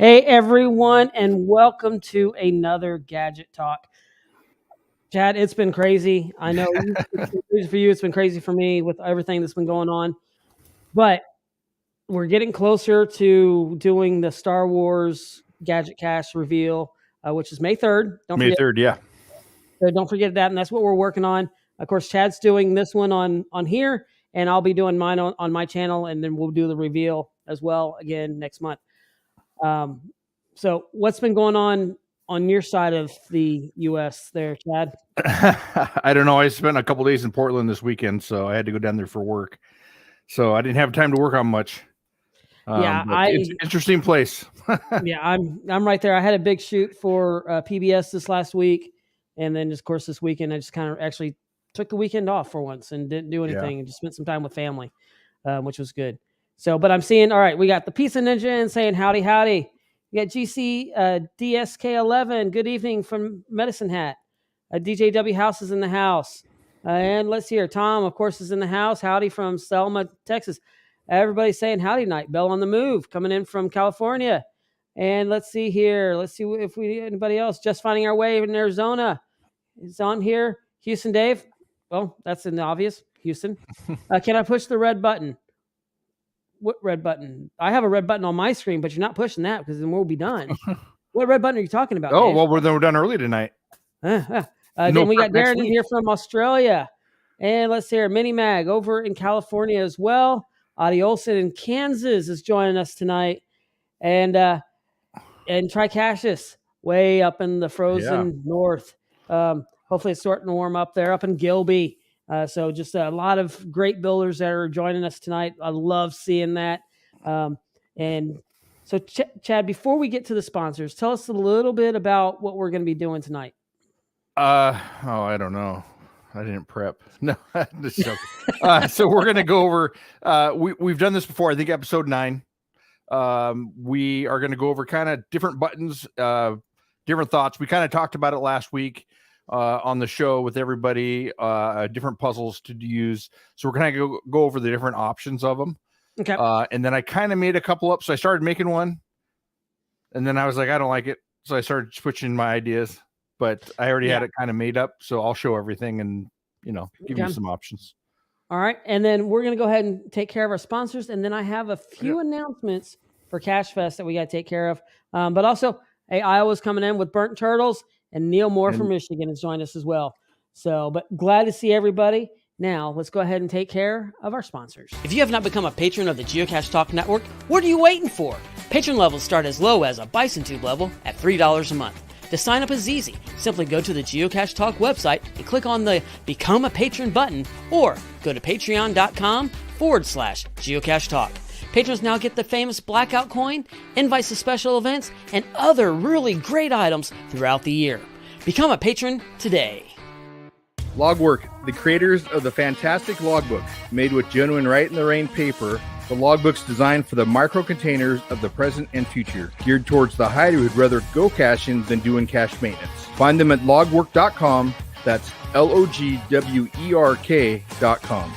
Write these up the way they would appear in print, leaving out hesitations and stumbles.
Hey everyone, and welcome to another Gadget Talk. Chad, it's been crazy. I know it's been crazy for you. It's been crazy for me with everything that's been going on. But we're getting closer to doing the Star Wars Gadget Cache reveal, which is May 3rd. May 3rd, yeah. So don't forget that, and that's what we're working on. Of course, Chad's doing this one on here, and I'll be doing mine on my channel, and then we'll do the reveal as well again next month. So what's been going on your side of the U.S. there, Chad? I don't know. I spent a couple days in Portland this weekend, so I had to go down there for work. So I didn't have time to work on much. Yeah, it's an interesting place. Yeah, I'm right there. I had a big shoot for PBS this last week, and then of course this weekend I just kind of actually took the weekend off for once and didn't do anything and just spent some time with family, which was good. So, but I'm seeing, all right, we got the Pizza Ninja in saying howdy, howdy. We got GC DSK11. Good evening from Medicine Hat. DJW House is in the house. And let's hear. Tom, of course, is in the house. Howdy from Selma, Texas. Everybody's saying howdy night. Bell on the move coming in from California. And let's see here. Let's see if we anybody else. Just finding our way in Arizona. It's on here. Houston Dave. Well, that's an obvious. Houston. Can I push the red button? What red button? I have a red button on my screen, but you're not pushing that because then we'll be done. What red button are you talking about? Oh, Dave? well, we're done early tonight. Then we got Darren in here from Australia. And let's hear Mini Mag over in California as well. Adi Olson in Kansas is joining us tonight. And Tricassius way up in the frozen north. Hopefully it's starting to warm up there up in Gilby. So just a lot of great builders that are joining us tonight. I love seeing that. And so, Chad, before we get to the sponsors, tell us a little bit about what we're going to be doing tonight. I don't know. I didn't prep. No, so we're going to go over. We've done this before. I think episode 9. We are going to go over kind of different buttons, different thoughts. We kind of talked about it last week on the show with everybody, different puzzles to use. So we're going to go over the different options of them. Okay. And then I kind of made a couple up. So I started making one, and then I was like, I don't like it. So I started switching my ideas, but I already had it kind of made up. So I'll show everything and, give you some options. All right. And then we're going to go ahead and take care of our sponsors. And then I have a few announcements for Cache Fest that we got to take care of. But also, Iowa's coming in with Burnt Turtles, and Neil Moore from Michigan has joined us as well. So, but glad to see everybody. Now, let's go ahead and take care of our sponsors. If you have not become a patron of the Geocache Talk Network, what are you waiting for? Patron levels start as low as a Bison Tube level at $3 a month. The sign up is easy. Simply go to the Geocache Talk website and click on the Become a Patron button, or go to patreon.com/Geocache Talk. Patrons now get the famous Blackout coin, invites to special events, and other really great items throughout the year. Become a patron today. Logwork, the creators of the fantastic logbook, made with genuine Right in the Rain paper. The logbook's designed for the micro containers of the present and future, geared towards the hider who'd rather go caching than doing cache maintenance. Find them at logwork.com. That's LOGWERK.com.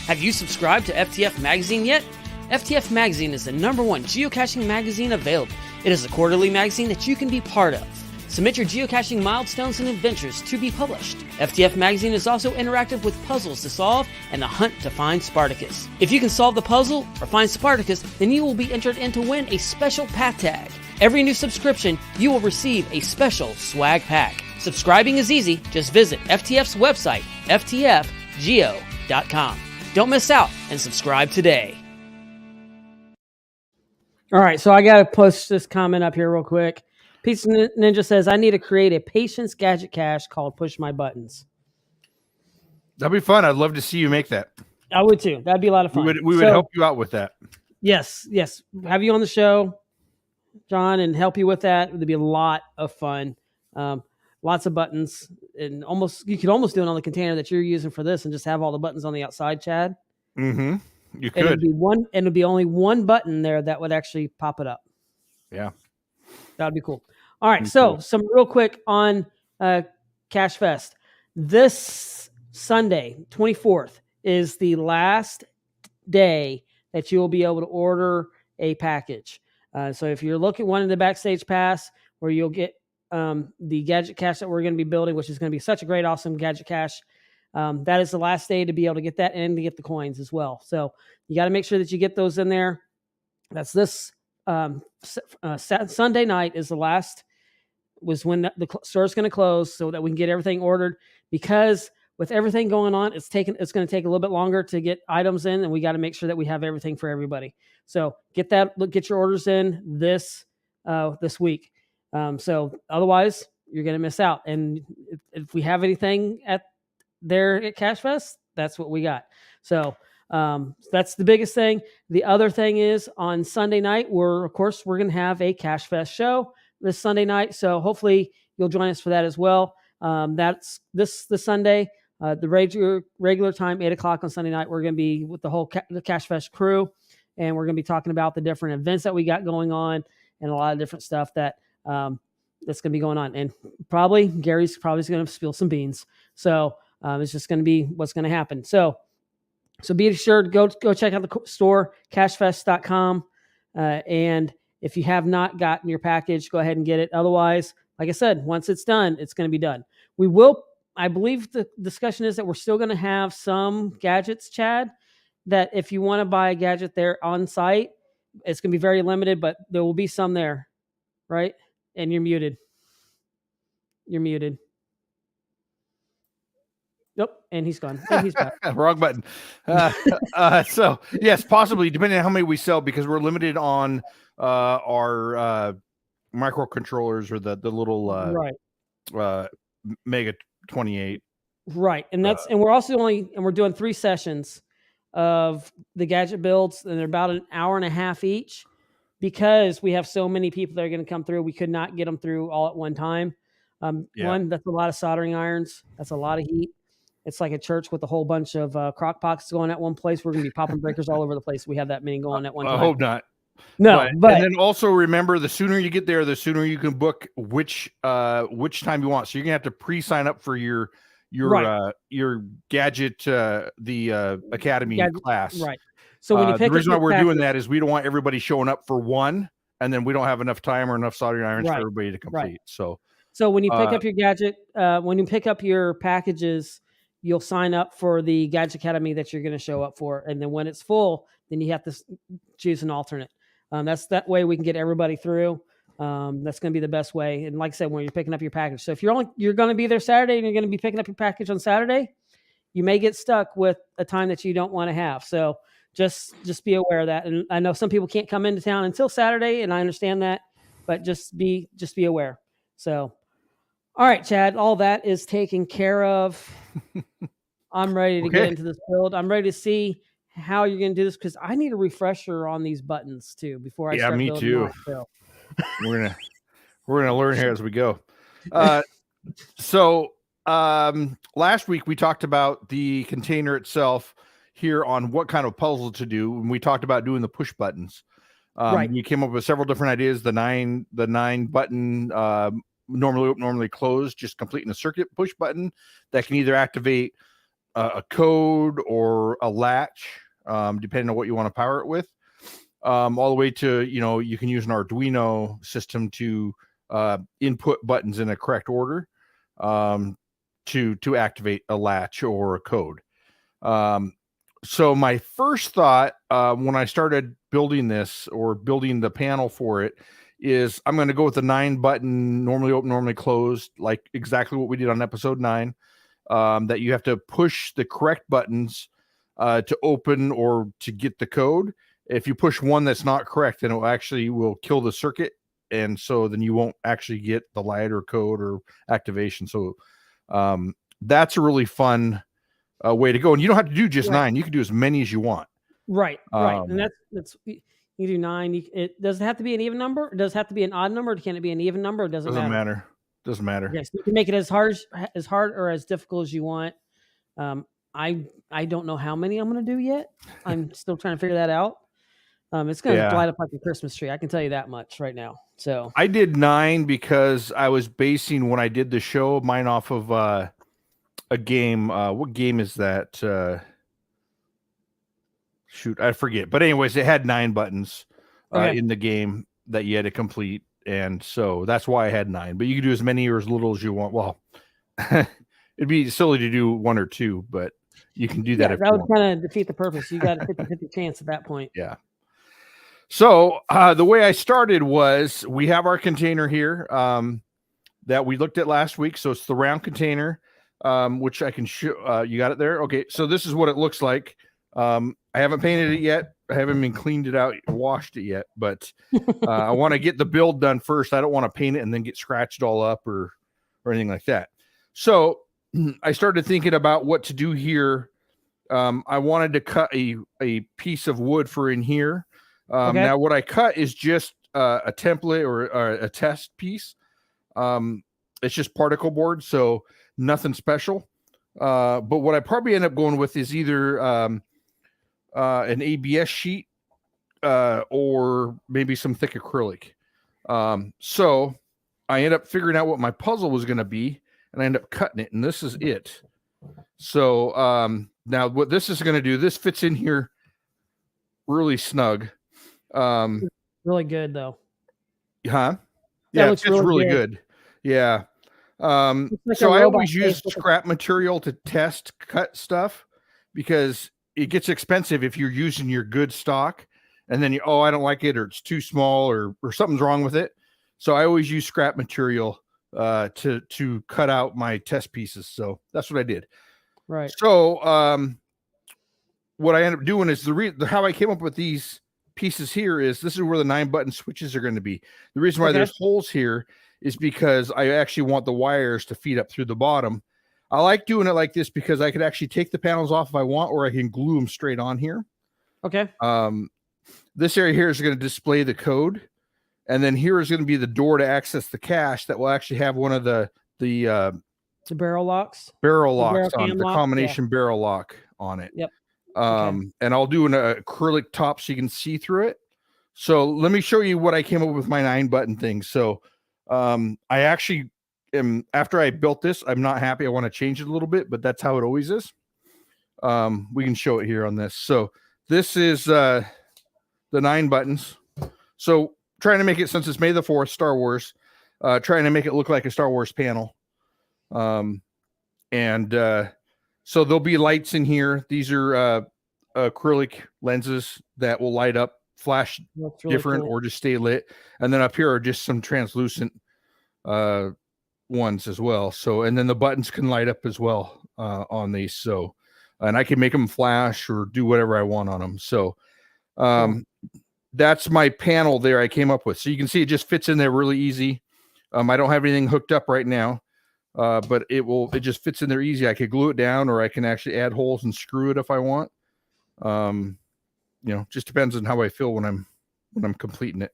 Have you subscribed to FTF Magazine yet? FTF Magazine is the #1 geocaching magazine available. It is a quarterly magazine that you can be part of. Submit your geocaching milestones and adventures to be published. FTF Magazine is also interactive with puzzles to solve and the hunt to find Spartacus. If you can solve the puzzle or find Spartacus, then you will be entered in to win a special pack tag. Every new subscription, you will receive a special swag pack. Subscribing is easy. Just visit FTF's website, ftfgeo.com. Don't miss out and subscribe today. All right, so I got to push this comment up here real quick. Pizza Ninja says, I need to create a patience gadget cache called Push My Buttons. That'd be fun. I'd love to see you make that. I would too. That'd be a lot of fun. We would help you out with that. Yes. Have you on the show, John, and help you with that. It would be a lot of fun. Lots of buttons, and you could almost do it on the container that you're using for this and just have all the buttons on the outside, Chad. Mm-hmm. You could. It'd be only one button there that would actually pop it up. Yeah. That would be cool. All right, so some real quick on Cache Fest. This Sunday, 24th, is the last day that you will be able to order a package. So if you're wanting the backstage pass, where you'll get the gadget cache that we're going to be building, which is going to be such a great, awesome gadget cache. That is the last day to be able to get that and to get the coins as well. So you got to make sure that you get those in there. That's this Sunday night is the last, was when the store's going to close, so that we can get everything ordered, because with everything going on, it's going to take a little bit longer to get items in, and we got to make sure that we have everything for everybody. So get your orders in this week. So otherwise you're going to miss out. And if we have anything there at Cache Fest, that's what we got. So that's the biggest thing. The other thing is, on Sunday night, we're going to have a Cache Fest show this Sunday night. So hopefully you'll join us for that as well. That's this Sunday, the regular time, 8:00 on Sunday night. We're going to be with the Cache Fest crew, and we're going to be talking about the different events that we got going on, and a lot of different stuff that's going to be going on. And Gary's probably going to spill some beans. So it's just going to be what's going to happen. So be sure to go check out the store, cachefest.com. And if you have not gotten your package, go ahead and get it. Otherwise, like I said, once it's done, it's going to be done. I believe the discussion is that we're still going to have some gadgets, Chad, that if you want to buy a gadget there on site, it's going to be very limited, but there will be some there, right? And you're muted. Nope, and he's gone. And he's back. Wrong button. So yes, possibly, depending on how many we sell, because we're limited on our microcontrollers, or the little Mega 28. Right, and we're doing 3 sessions of the gadget builds, and they're about an hour and a half each, because we have so many people that are going to come through. We could not get them through all at one time. One, that's a lot of soldering irons. That's a lot of heat. It's like a church with a whole bunch of crock pots going at one place. We're going to be popping breakers all over the place. We have that many going at one time. I hope not. No, but and then also remember, the sooner you get there, the sooner you can book which time you want. So you're gonna have to pre-sign up for your gadget, the academy class. Right. So when you pick the reason why we're doing that is we don't want everybody showing up for one, and then we don't have enough time or enough soldering irons for everybody to complete. Right. So when you pick up your gadget, when you pick up your packages, you'll sign up for the Gadget Academy that you're going to show up for. And then when it's full, then you have to choose an alternate. That's that way we can get everybody through. That's going to be the best way. And like I said, when you're picking up your package. So if you're going to be there Saturday and you're going to be picking up your package on Saturday, you may get stuck with a time that you don't want to have. So just be aware of that. And I know some people can't come into town until Saturday, and I understand that, but just be aware. So, all right, Chad, all that is taken care of. I'm ready to get into this build. I'm ready to see how you're going to do this, because I need a refresher on these buttons too before I start building. Yeah, me too. We're gonna learn here as we go. So last week we talked about the container itself here on what kind of puzzle to do, and we talked about doing the push buttons. You came up with several different ideas. The nine button normally closed, just completing a circuit push button that can either activate a code or a latch, depending on what you want to power it with. All the way to, you can use an Arduino system to input buttons in a correct order to activate a latch or a code. So my first thought when I started building this, or building the panel for it, is I'm going to go with the 9 button, normally open, normally closed, like exactly what we did on episode 9, that you have to push the correct buttons to open or to get the code. If you push one that's not correct, then it will kill the circuit. And so then you won't actually get the light or code or activation. So that's a really fun way to go. And you don't have to do just 9. You can do as many as you want. Right. And that's you do 9. Does it have to be an even number? Or does it have to be an odd number? Or can it be an even number? Or doesn't matter? Doesn't matter. Yes, you can make it as hard or as difficult as you want. I don't know how many I'm going to do yet. I'm still trying to figure that out. It's going to light up like a Christmas tree. I can tell you that much right now. So I did 9 because I was basing, when I did the show, mine off of a game. What game is that? Shoot, I forget. But anyways, it had 9 buttons in the game. that you had to complete. And so that's why I had 9, but you can do as many or as little as you want. Well, it'd be silly to do 1 or 2, but you can do that. Yeah, if that you would want. kind of defeat the purpose. You got a 50-50 chance at that point. Yeah. So the way I started was we have our container here that we looked at last week. So it's the round container, which I can show. You got it there? Okay. So this is what it looks like. I haven't painted it yet. I haven't even cleaned it out, washed it yet, but I want to get the build done first. I don't want to paint it and then get scratched all up or anything like that. So I started thinking about what to do here. I wanted to cut a piece of wood for in here. Okay. Now what I cut is just a template or a test piece. It's just particle board, so nothing special. But what I probably end up going with is either an ABS sheet or maybe some thick acrylic. So I end up figuring out what my puzzle was going to be, and I end up cutting it, and this is it. So now what this is going to do, this fits in here really snug. Really good though. Huh? That Yeah, looks it's really good. Yeah. like So a I robot always use face with a- scrap material to test cut stuff because it gets expensive if you're using your good stock and then I don't like it, or it's too small, or something's wrong with it. So I always use scrap material to cut out my test pieces. So that's what I did. Right. So what I ended up doing is how I came up with these pieces here is this is where the 9-button switches are going to be. The reason why there's holes here is because I actually want the wires to feed up through the bottom. I like doing it like this because I could actually take the panels off if I want, or I can glue them straight on here. Okay. This area here is going to display the code, and then here is going to be the door to access the cache that will actually have one of the barrel locks. Barrel locks on the combination barrel lock on it. Yep. And I'll do an acrylic top so you can see through it. So let me show you what I came up with my 9-button thing. So I actually am, after I built this, I'm not happy. I want to change it a little bit, but that's how it always is. We can show it here on this. So this is the 9 buttons. So trying to make it, since it's May the 4th, Star Wars, trying to make it look like a Star Wars panel. So there'll be lights in here. These are acrylic lenses that will light up, flash really different, or just stay lit. And then up here are just some translucent ones as well. So, and then the buttons can light up as well on these. So, and I can make them flash or do whatever I want on them. So that's my panel there I came up with. So you can see it just fits in there really easy. I don't have anything hooked up right now. But it just fits in there easy. I could glue it down, or I can actually add holes and screw it if I want. Just depends on how I feel when I'm completing it.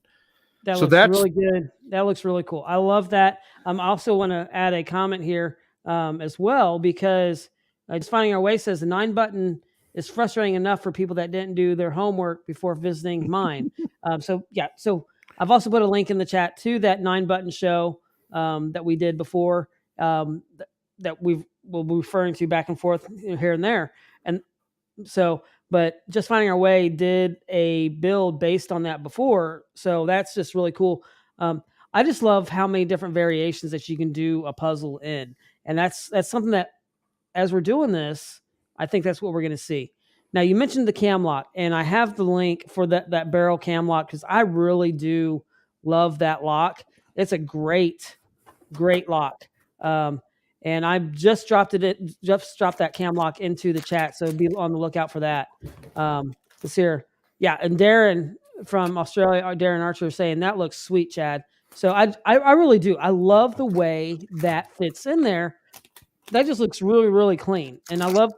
That's really good. That looks really cool. I love that. I also want to add a comment here as well, because just finding our way says the 9-button is frustrating enough for people that didn't do their homework before visiting mine. So I've also put a link in the chat to that 9-button show that we did before. That we'll be referring to back and forth here and there. And so, but Just Finding Our Way did a build based on that before. So that's just really cool. I just love how many different variations that you can do a puzzle in. And that's something that, as we're doing this, I think that's what we're going to see. Now, you mentioned the cam lock, and I have the link for that barrel cam lock because I really do love that lock. It's a great lock. And I just dropped that cam lock into the chat, so be on the lookout for that. Let's hear. Yeah, and Darren from Australia, Darren Archer, saying that looks sweet, Chad. So I really do. I love the way that fits in there. That just looks really, really clean, and I love.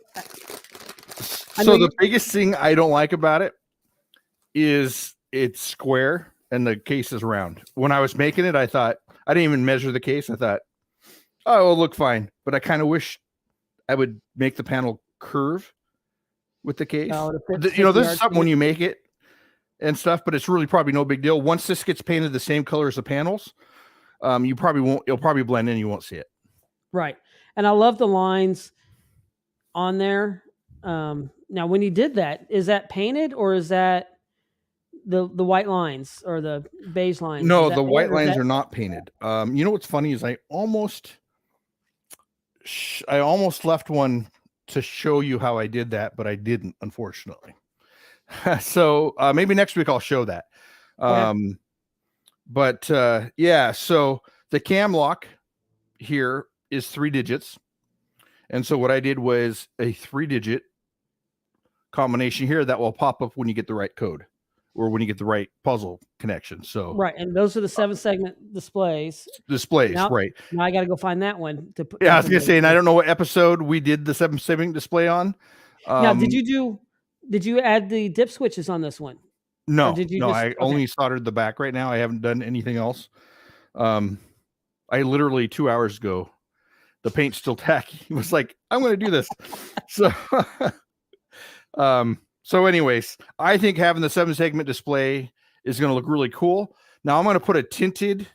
So the biggest thing I don't like about it is it's square and the case is round. When I was making it, I thought, I didn't even measure the case. I thought, oh, it'll look fine. But I kind of wish I would make the panel curve with the case. This is something when you make it and stuff, but it's really probably no big deal. Once this gets painted the same color as the panels, it'll probably blend in. You won't see it. Right. And I love the lines on there. Now, when you did that, is that painted or is that the white lines or the beige lines? No, the white lines are not painted. You know what's funny is I almost left one to show you how I did that, but I didn't, unfortunately. So maybe next week I'll show that. Okay. But yeah, so the cam lock here is 3 digits. And so what I did was a 3-digit combination here that will pop up when you get the right code or when you get the right puzzle connection. So right, and those are the 7-segment displays. Now, right. Now I got to go find that one to put. Yeah, I was gonna say, and I don't know what episode we did the 7-segment display on. Now, did you add the dip switches on this one? No, I only soldered the back right now. I haven't done anything else. I literally 2 hours ago, the paint's still tacky. He was like, I'm going to do this. So anyways, I think having the 7-segment display is going to look really cool. Now I'm going to put a tinted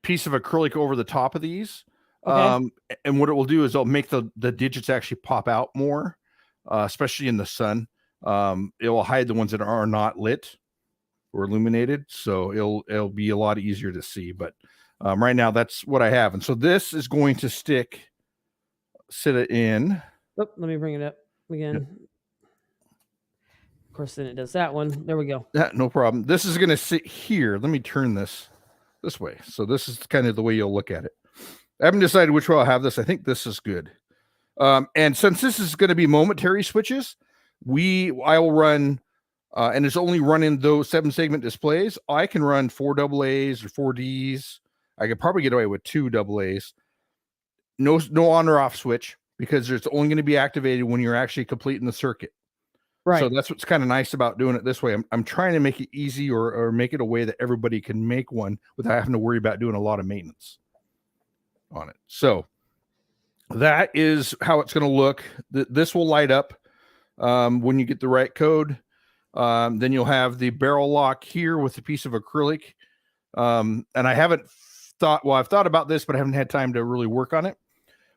piece of acrylic over the top of these. Okay. And what it will do is it'll make the digits actually pop out more, especially in the sun. It will hide the ones that are not lit or illuminated. So it'll be a lot easier to see. But right now that's what I have. And so this is going to sit it in. Oh, let me bring it up again. Yep. Of course, then it does that one. There we go. Yeah, no problem. This is going to sit here. Let me turn this way. So this is kind of the way you'll look at it. I haven't decided which way I'll have this. I think this is good. And since this is going to be momentary switches, I will run, and it's only running those 7-segment displays. I can run 4 AA's or 4 D's. I could probably get away with 2 AA's. No on or off switch, because it's only going to be activated when you're actually completing the circuit. Right. So that's what's kind of nice about doing it this way. I'm trying to make it easy or make it a way that everybody can make one without having to worry about doing a lot of maintenance on it. So that is how it's going to look. This will light up when you get the right code. Then you'll have the barrel lock here with a piece of acrylic. And I haven't I've thought about this, but I haven't had time to really work on it.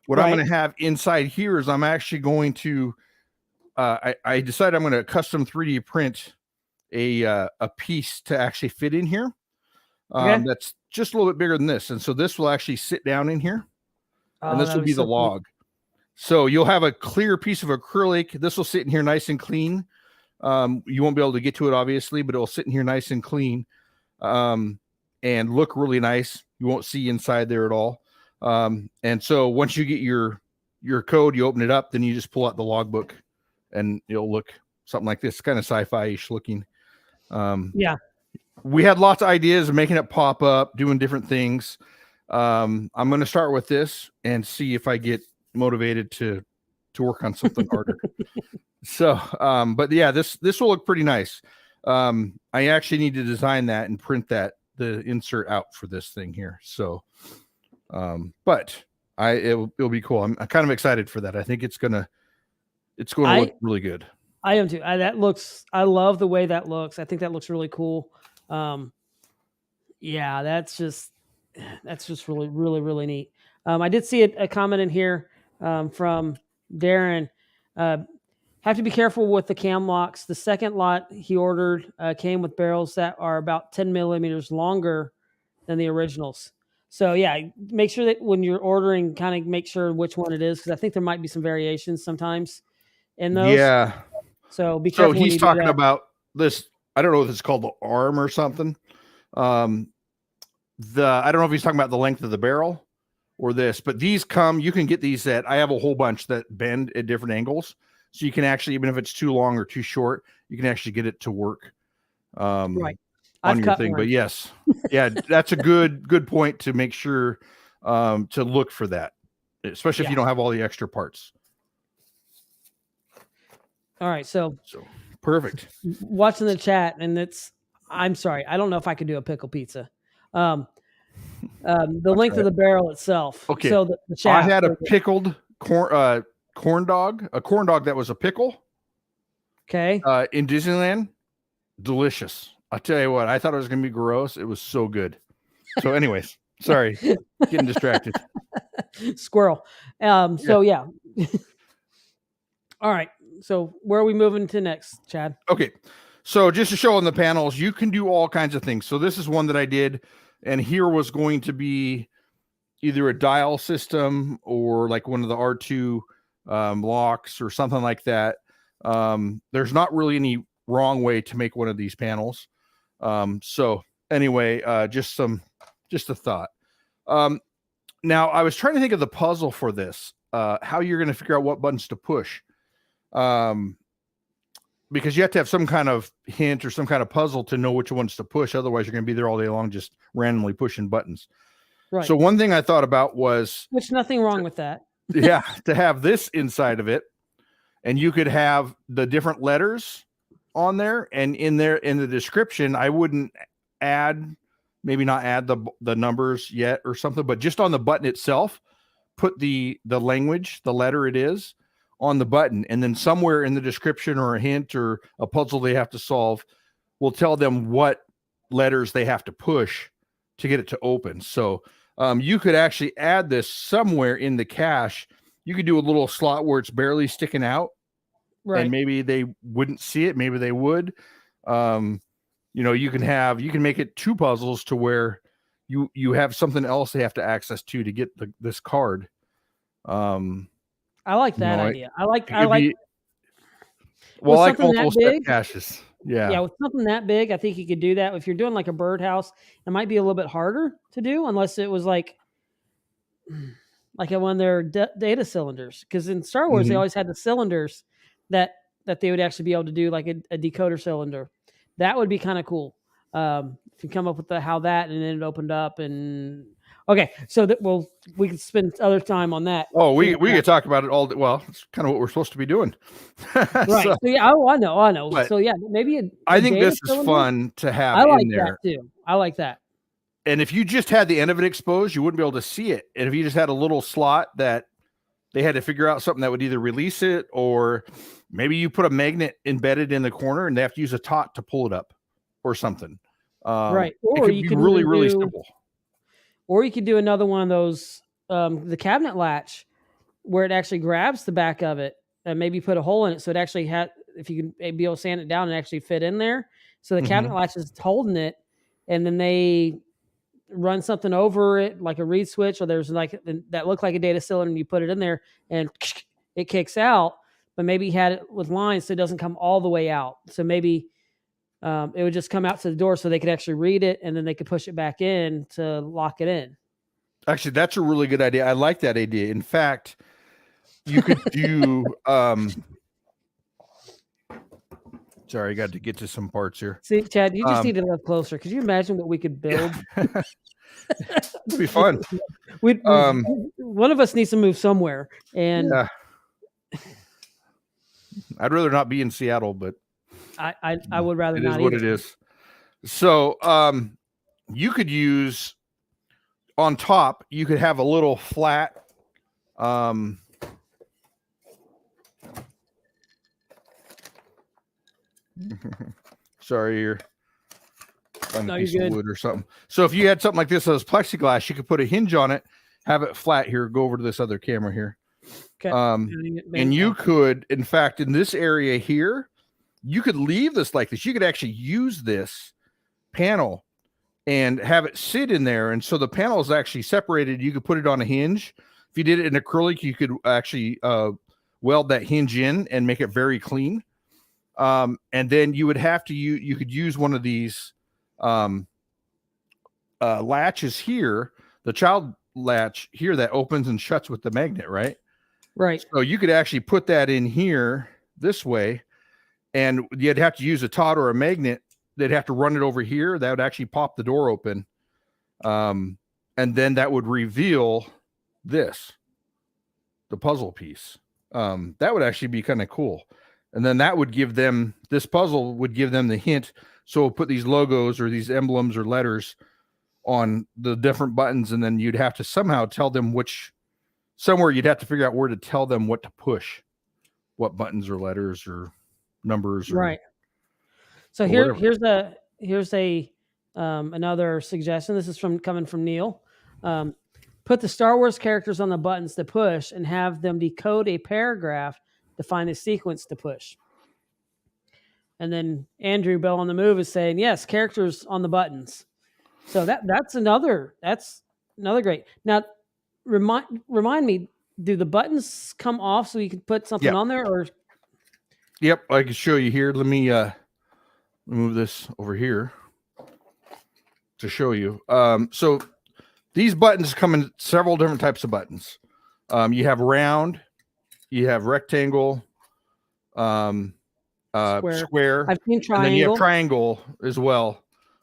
What I'm going to have inside here is I'm actually going to, I decided I'm going to custom 3D print a piece to actually fit in here. That's just a little bit bigger than this. And so this will actually sit down in here. And this will be the log. So you'll have a clear piece of acrylic. This will sit in here nice and clean. You won't be able to get to it, obviously, but it'll sit in here nice and clean and look really nice. You won't see inside there at all. And so once you get your code, you open it up, then you just pull out the logbook and it'll look something like this, kind of sci-fi-ish looking. Yeah. We had lots of ideas of making it pop up, doing different things. I'm going to start with this and see if I get motivated to work on something harder. So, but yeah, this will look pretty nice. I actually need to design that and print the insert out for this thing here. So, but it'll be cool. I'm kind of excited for that. I think it's going to look really good. I am too. I love the way that looks. I think that looks really cool. Yeah, that's just really, really, really neat. I did see a comment in here from Darren. Have to be careful with the cam locks. The second lot he ordered came with barrels that are about 10 millimeters longer than the originals. So yeah, make sure that when you're ordering, kind of make sure which one it is, because I think there might be some variations sometimes in those. Yeah. So be careful. So he's talking about this. I don't know if it's called the arm or something. I don't know if he's talking about the length of the barrel or this, but these you can get these I have a whole bunch that bend at different angles. So you can actually, even if it's too long or too short, you can actually get it to work right on your thing. One. But yes, yeah, that's a good point to make sure to look for that, especially if you don't have all the extra parts. All right. So perfect. Watching the chat, and I'm sorry, I don't know if I could do a pickle pizza. The length of the barrel itself. Okay. So the shaft, I had a pickled corn dog that was a pickle. Okay. In Disneyland, delicious. I'll tell you what, I thought it was going to be gross. It was so good. So anyways, sorry, getting distracted. Squirrel. So yeah. All right. So where are we moving to next, Chad? Okay. So just to show on the panels, you can do all kinds of things. So this is one that I did, and here was going to be either a dial system or like one of the R2 locks or something like that. There's not really any wrong way to make one of these panels. So anyway, just a thought. Now I was trying to think of the puzzle for this, how you're going to figure out what buttons to push. Because you have to have some kind of hint or some kind of puzzle to know which ones to push. Otherwise, you're going to be there all day long just randomly pushing buttons. Right. So one thing I thought about was... Which nothing wrong with that. Yeah, to have this inside of it. And you could have the different letters on there. And in the description, I wouldn't maybe not add the numbers yet or something. But just on the button itself, put the language, the letter it is, on the button, and then somewhere in the description or a hint or a puzzle they have to solve will tell them what letters they have to push to get it to open. So you could actually add this somewhere in the cache. You could do a little slot where it's barely sticking out, right? And maybe they wouldn't see it, maybe they would. You can make it 2 puzzles to where you have something else they have to access to get this card. I like that idea. I like multiple step caches. Yeah, with something that big, I think you could do that. If you're doing like a birdhouse, it might be a little bit harder to do unless it was like one of their data cylinders. Because in Star Wars, they always had the cylinders that they would actually be able to do like a decoder cylinder. That would be kind of cool. If you come up with how that and then it opened up and. Okay, so we could spend other time on that. Oh, we could talk about it all. Well, it's kind of what we're supposed to be doing, right? So yeah, I know. So yeah, maybe I think this is fun to have. I like in there. That too. I like that. And if you just had the end of it exposed, you wouldn't be able to see it. And if you just had a little slot that they had to figure out something that would either release it, or maybe you put a magnet embedded in the corner and they have to use a tot to pull it up, or something. Right, or you could really simple. Or you could do another one of those, the cabinet latch, where it actually grabs the back of it and maybe put a hole in it. So it actually if you can be able to sand it down and actually fit in there. So the cabinet latch is holding it, and then they run something over it, like a reed switch, or there's like that look like a data cylinder, and you put it in there and it kicks out. But maybe you had it with lines so it doesn't come all the way out. So maybe it would just come out to the door so they could actually read it, and then they could push it back in to lock it in. Actually, that's a really good idea. I like that idea. In fact, you could do sorry, I got to get to some parts here. See, Chad, you just need to live closer. Could you imagine what we could build? It'd be fun. One of us needs to move somewhere, and I'd rather not be in Seattle, but I would rather not. It is what it is. So you could use on top, you could have a little flat sorry, you're on a piece of wood or something. So if you had something like this that was plexiglass, you could put a hinge on it, have it flat here, go over to this other camera here. Okay. And you could, in fact, in this area here, you could leave this like this. You could actually use this panel and have it sit in there. And so the panel is actually separated. You could put it on a hinge. If you did it in acrylic, you could actually weld that hinge in and make it very clean. And then you would have to you could use one of these latches here, the child latch here that opens and shuts with the magnet, right? Right. So you could actually put that in here this way, and you'd have to use a tot or a magnet. They'd have to run it over here. That would actually pop the door open. And then that would reveal this, the puzzle piece. That would actually be kind of cool. And then that would give them, this puzzle would give them the hint. So we'll put these logos or these emblems or letters on the different buttons. And then you'd have to somehow tell them somewhere you'd have to figure out where to tell them what to push, what buttons or letters or numbers. Right. So here's another suggestion. This is coming from Neil. Put the Star Wars characters on the buttons to push and have them decode a paragraph to find a sequence to push. And then Andrew Bell on the Move is saying, yes, characters on the buttons. So that's another great. Now, remind me, do the buttons come off so you can put something on there, or? Yep, I can show you here. Let me move this over here to show you. So these buttons come in several different types of buttons. You have round, you have rectangle, square. I've seen triangle. And then you have triangle as well.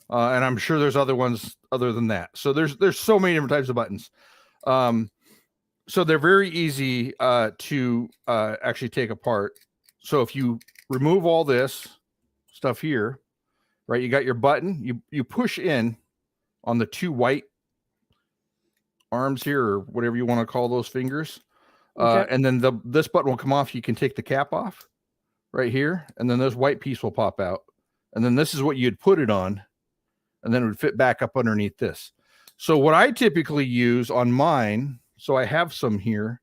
And I'm sure there's other ones other than that. So there's so many different types of buttons. So they're very easy to actually take apart. So if you remove all this stuff here, right, you got your button, you push in on the two white arms here, or whatever you want to call those fingers. And then this button will come off. You can take the cap off right here, and then this white piece will pop out. And then this is what you'd put it on, and then it would fit back up underneath this. So what I typically use on mine, so I have some here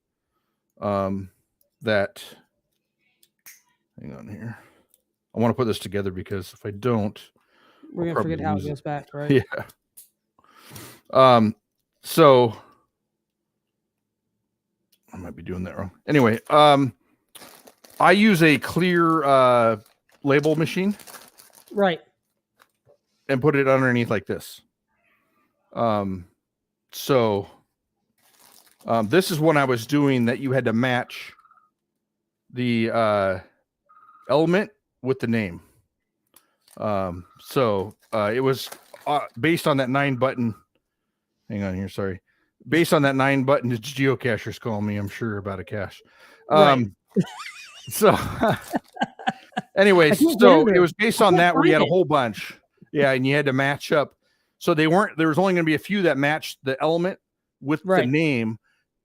that, hang on here. I want to put this together because if I don't, we're going to forget how it goes back, right? Yeah. So I might be doing that wrong. Anyway, I use a clear label machine. Right. And put it underneath like this. This is when I was doing that you had to match the element with the name. It was based on that 9 button. Hang on here, sorry. Based on that 9 button, it's geocachers call me, I'm sure, about a cache. Anyways, so it was based on that where you had a whole bunch. Yeah, and you had to match up. So there was only going to be a few that matched the element with the name,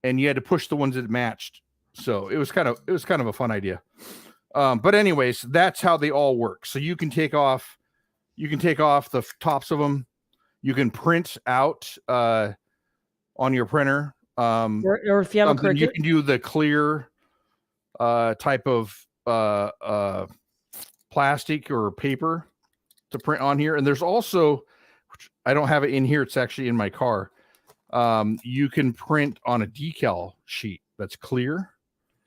and you had to push the ones that matched. So it was kind of a fun idea. But anyways, that's how they all work. So you can take off the tops of them. You can print out on your printer. Or if you have a Cricut, you can do the clear type of plastic or paper to print on here. And there's also, which I don't have it in here, it's actually in my car. You can print on a decal sheet that's clear.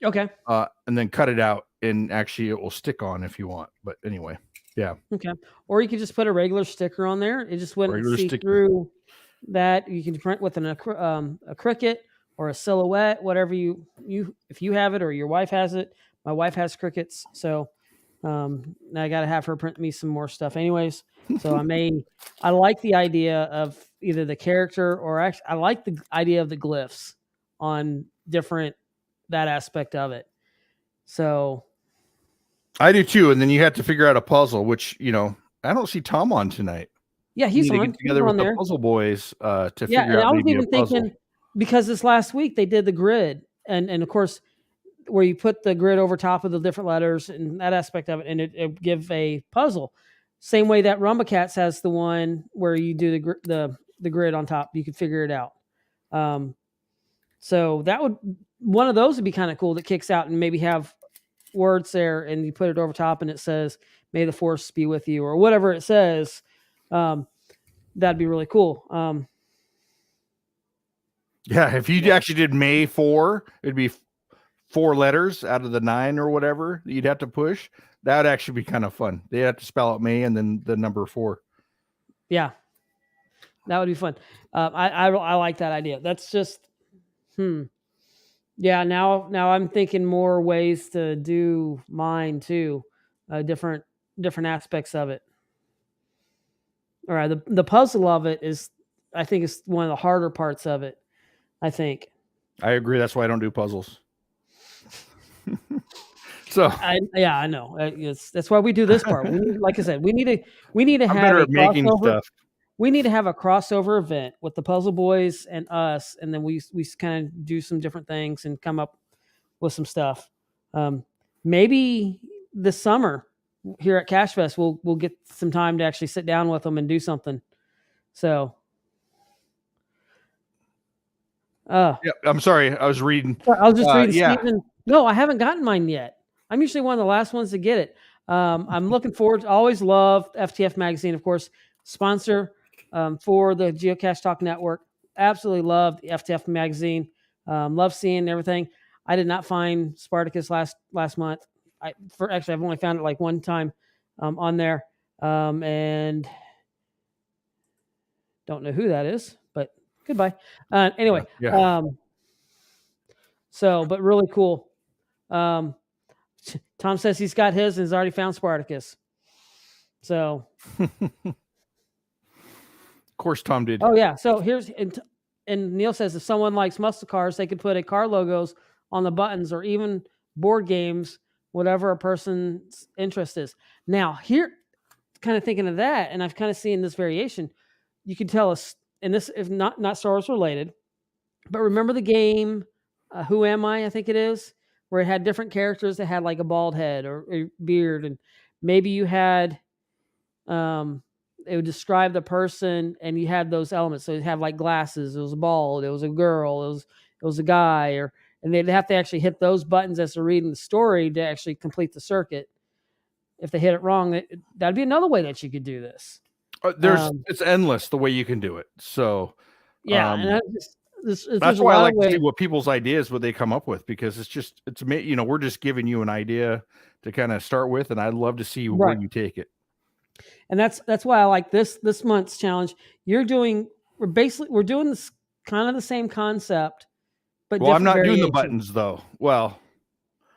Okay. And then cut it out, and actually it will stick on if you want. But anyway, yeah. Okay. Or you could just put a regular sticker on there. It just wouldn't see through that. You can print with a Cricut or a Silhouette, whatever you if you have it or your wife has it. My wife has Cricuts, so now I got to have her print me some more stuff anyways. So I like the idea of either the character or actually I like the idea of the glyphs on that aspect of it. So I do too. And then you have to figure out a puzzle, which, I don't see Tom on tonight. Yeah, he's on. Get together with the puzzle boys to figure out. I was maybe even thinking, because this last week they did the grid, and of course, where you put the grid over top of the different letters and that aspect of it, and it give a puzzle. Same way that Rumbacats has the one where you do the grid on top. You can figure it out. So one of those would be kind of cool that kicks out and maybe have words there, and you put it over top and it says, "May the force be with you," or whatever it says. That'd be really cool. Yeah, if you actually did May 4, it'd be 4 letters out of the 9 or whatever that you'd have to push. That would actually be kind of fun. They'd have to spell out May and then the number 4. Yeah, that would be fun. I like that idea. That's just, yeah. Now I'm thinking more ways to do mine too, different aspects of it. All right, the puzzle of it is, I think, is one of the harder parts of it. I think. I agree. That's why I don't do puzzles. I know. That's why we do this part. Like I said, we need to have better at making stuff. We need to have a crossover event with the Puzzle Boys and us, and then we kind of do some different things and come up with some stuff. Maybe this summer here at Cache Fest, we'll get some time to actually sit down with them and do something. So, yeah, I'm sorry, I was reading. I was just reading. Yeah. Steven, no, I haven't gotten mine yet. I'm usually one of the last ones to get it. I'm looking forward to, always love FTF magazine, of course, sponsor for the Geocache Talk Network. Absolutely love the FTF magazine. Love seeing everything. I did not find Spartacus last month. I've only found it like one time on there, and don't know who that is, but goodbye. Anyway, Yeah. but really cool. Tom says he's got his and has already found Spartacus. So, of course, Tom did. Oh yeah. So here's and Neil says if someone likes muscle cars, they could put a car logos on the buttons or even board games, whatever a person's interest is. Now here, kind of thinking of that, and I've kind of seen this variation. You can tell us, and this if not Star Wars related, but remember the game Who Am I? I think it is, where it had different characters that had like a bald head or a beard, and maybe you had it would describe the person, and you had those elements. So you'd have like glasses. It was bald. It was a girl. It was a guy, and they'd have to actually hit those buttons as they're reading the story to actually complete the circuit. If they hit it wrong, that'd be another way that you could do this. It's endless the way you can do it. So yeah, and that's why I like to see what people's ideas, what they come up with, because it's we're just giving you an idea to kind of start with, and I'd love to see where you take it. And that's why I like this month's challenge. We're doing this kind of the same concept, but I'm not doing the buttons though. Well,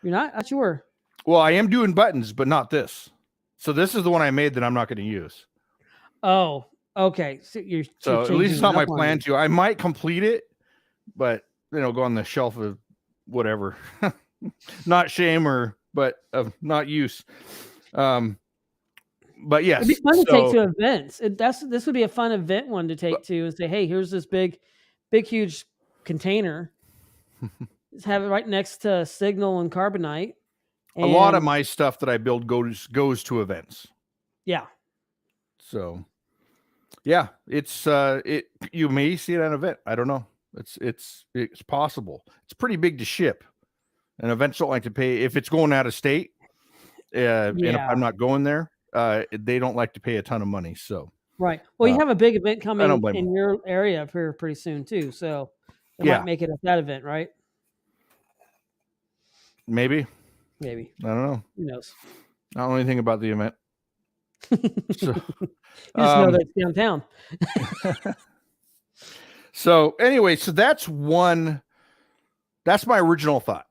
you're not? I sure. Well, I am doing buttons, but not this. So this is the one I made that I'm not going to use. Oh, okay. So at least it's not my plan to. I might complete it, but go on the shelf of whatever. Not shame but of not use. But yes, it'd be fun to take to events. This would be a fun event one to take to and say, hey, here's this big, huge container. Just have it right next to Signal and Carbonite. And a lot of my stuff that I build goes to events. Yeah. So, yeah, it's you may see it at an event. I don't know. It's possible. It's pretty big to ship, and events don't like to pay if it's going out of state. And if I'm not going there, they don't like to pay a ton of money. So right. Well, you have a big event coming in your area here pretty soon too. So it might make it at that event, right? Maybe. I don't know. Who knows? I don't know anything about the event. So, you just know that it's downtown. So anyway, that's my original thought.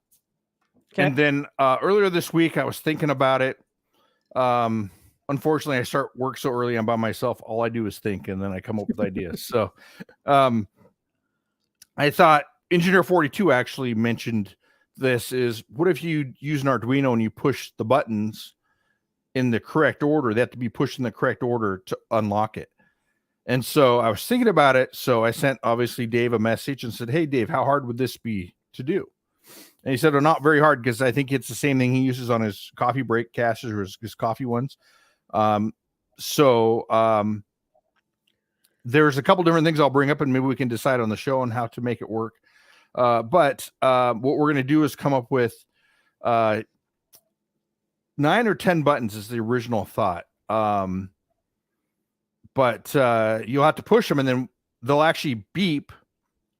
Okay. And then earlier this week, I was thinking about it. Unfortunately, I start work so early. I'm by myself. All I do is think, and then I come up with ideas. So I thought Engineer 42 actually mentioned this is, what if you use an Arduino and you push the buttons in the correct order? They have to be pushed in the correct order to unlock it. And so I was thinking about it. So I sent obviously Dave a message and said, hey, Dave, how hard would this be to do? And he said, oh, not very hard, because I think it's the same thing he uses on his coffee break caches or his coffee ones. There's a couple different things I'll bring up, and maybe we can decide on the show on how to make it work. But what we're going to do is come up with 9 or 10 buttons is the original thought. But you'll have to push them, and then they'll actually beep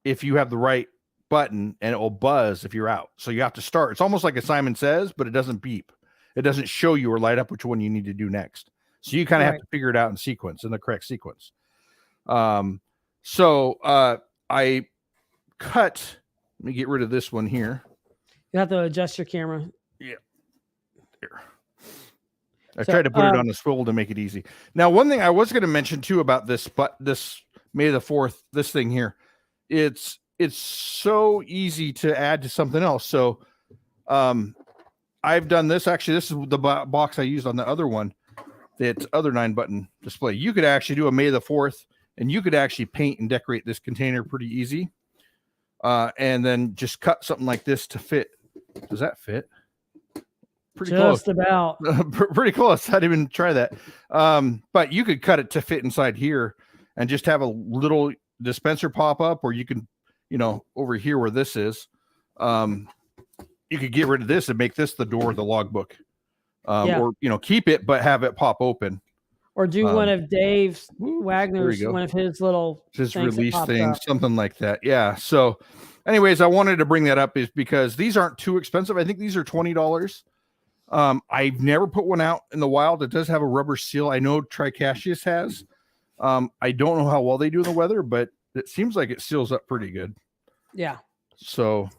if you have the right button, and it will buzz if you're out. So you have to start. It's almost like a Simon Says, but it doesn't beep. It doesn't show you or light up which one you need to do next. So you kind of have to figure it out in the correct sequence. So I cut. Let me get rid of this one here. You have to adjust your camera. Yeah. Here. I tried to put it on the swivel to make it easy. Now, one thing I was going to mention too about this May the 4th, this thing here, it's so easy to add to something else. So I've done this. Actually, this is the box I used on the other one, that other 9-button display. You could actually do a May the 4th, and you could actually paint and decorate this container pretty easy. And then just cut something like this to fit. Does that fit? Pretty just close. About. Pretty close. I didn't even try that. But you could cut it to fit inside here and just have a little dispenser pop up, or you can, over here where this is, you could get rid of this and make this the door of the logbook. or keep it but have it pop open. Or do one of Dave Wagner's, Wagner's, one of his little release things, something like that. Yeah. So anyways, I wanted to bring that up is because these aren't too expensive. I think these are $20. I've never put one out in the wild. It does have a rubber seal. I know Tricacheus has. I don't know how well they do in the weather, but it seems like it seals up pretty good. Yeah. So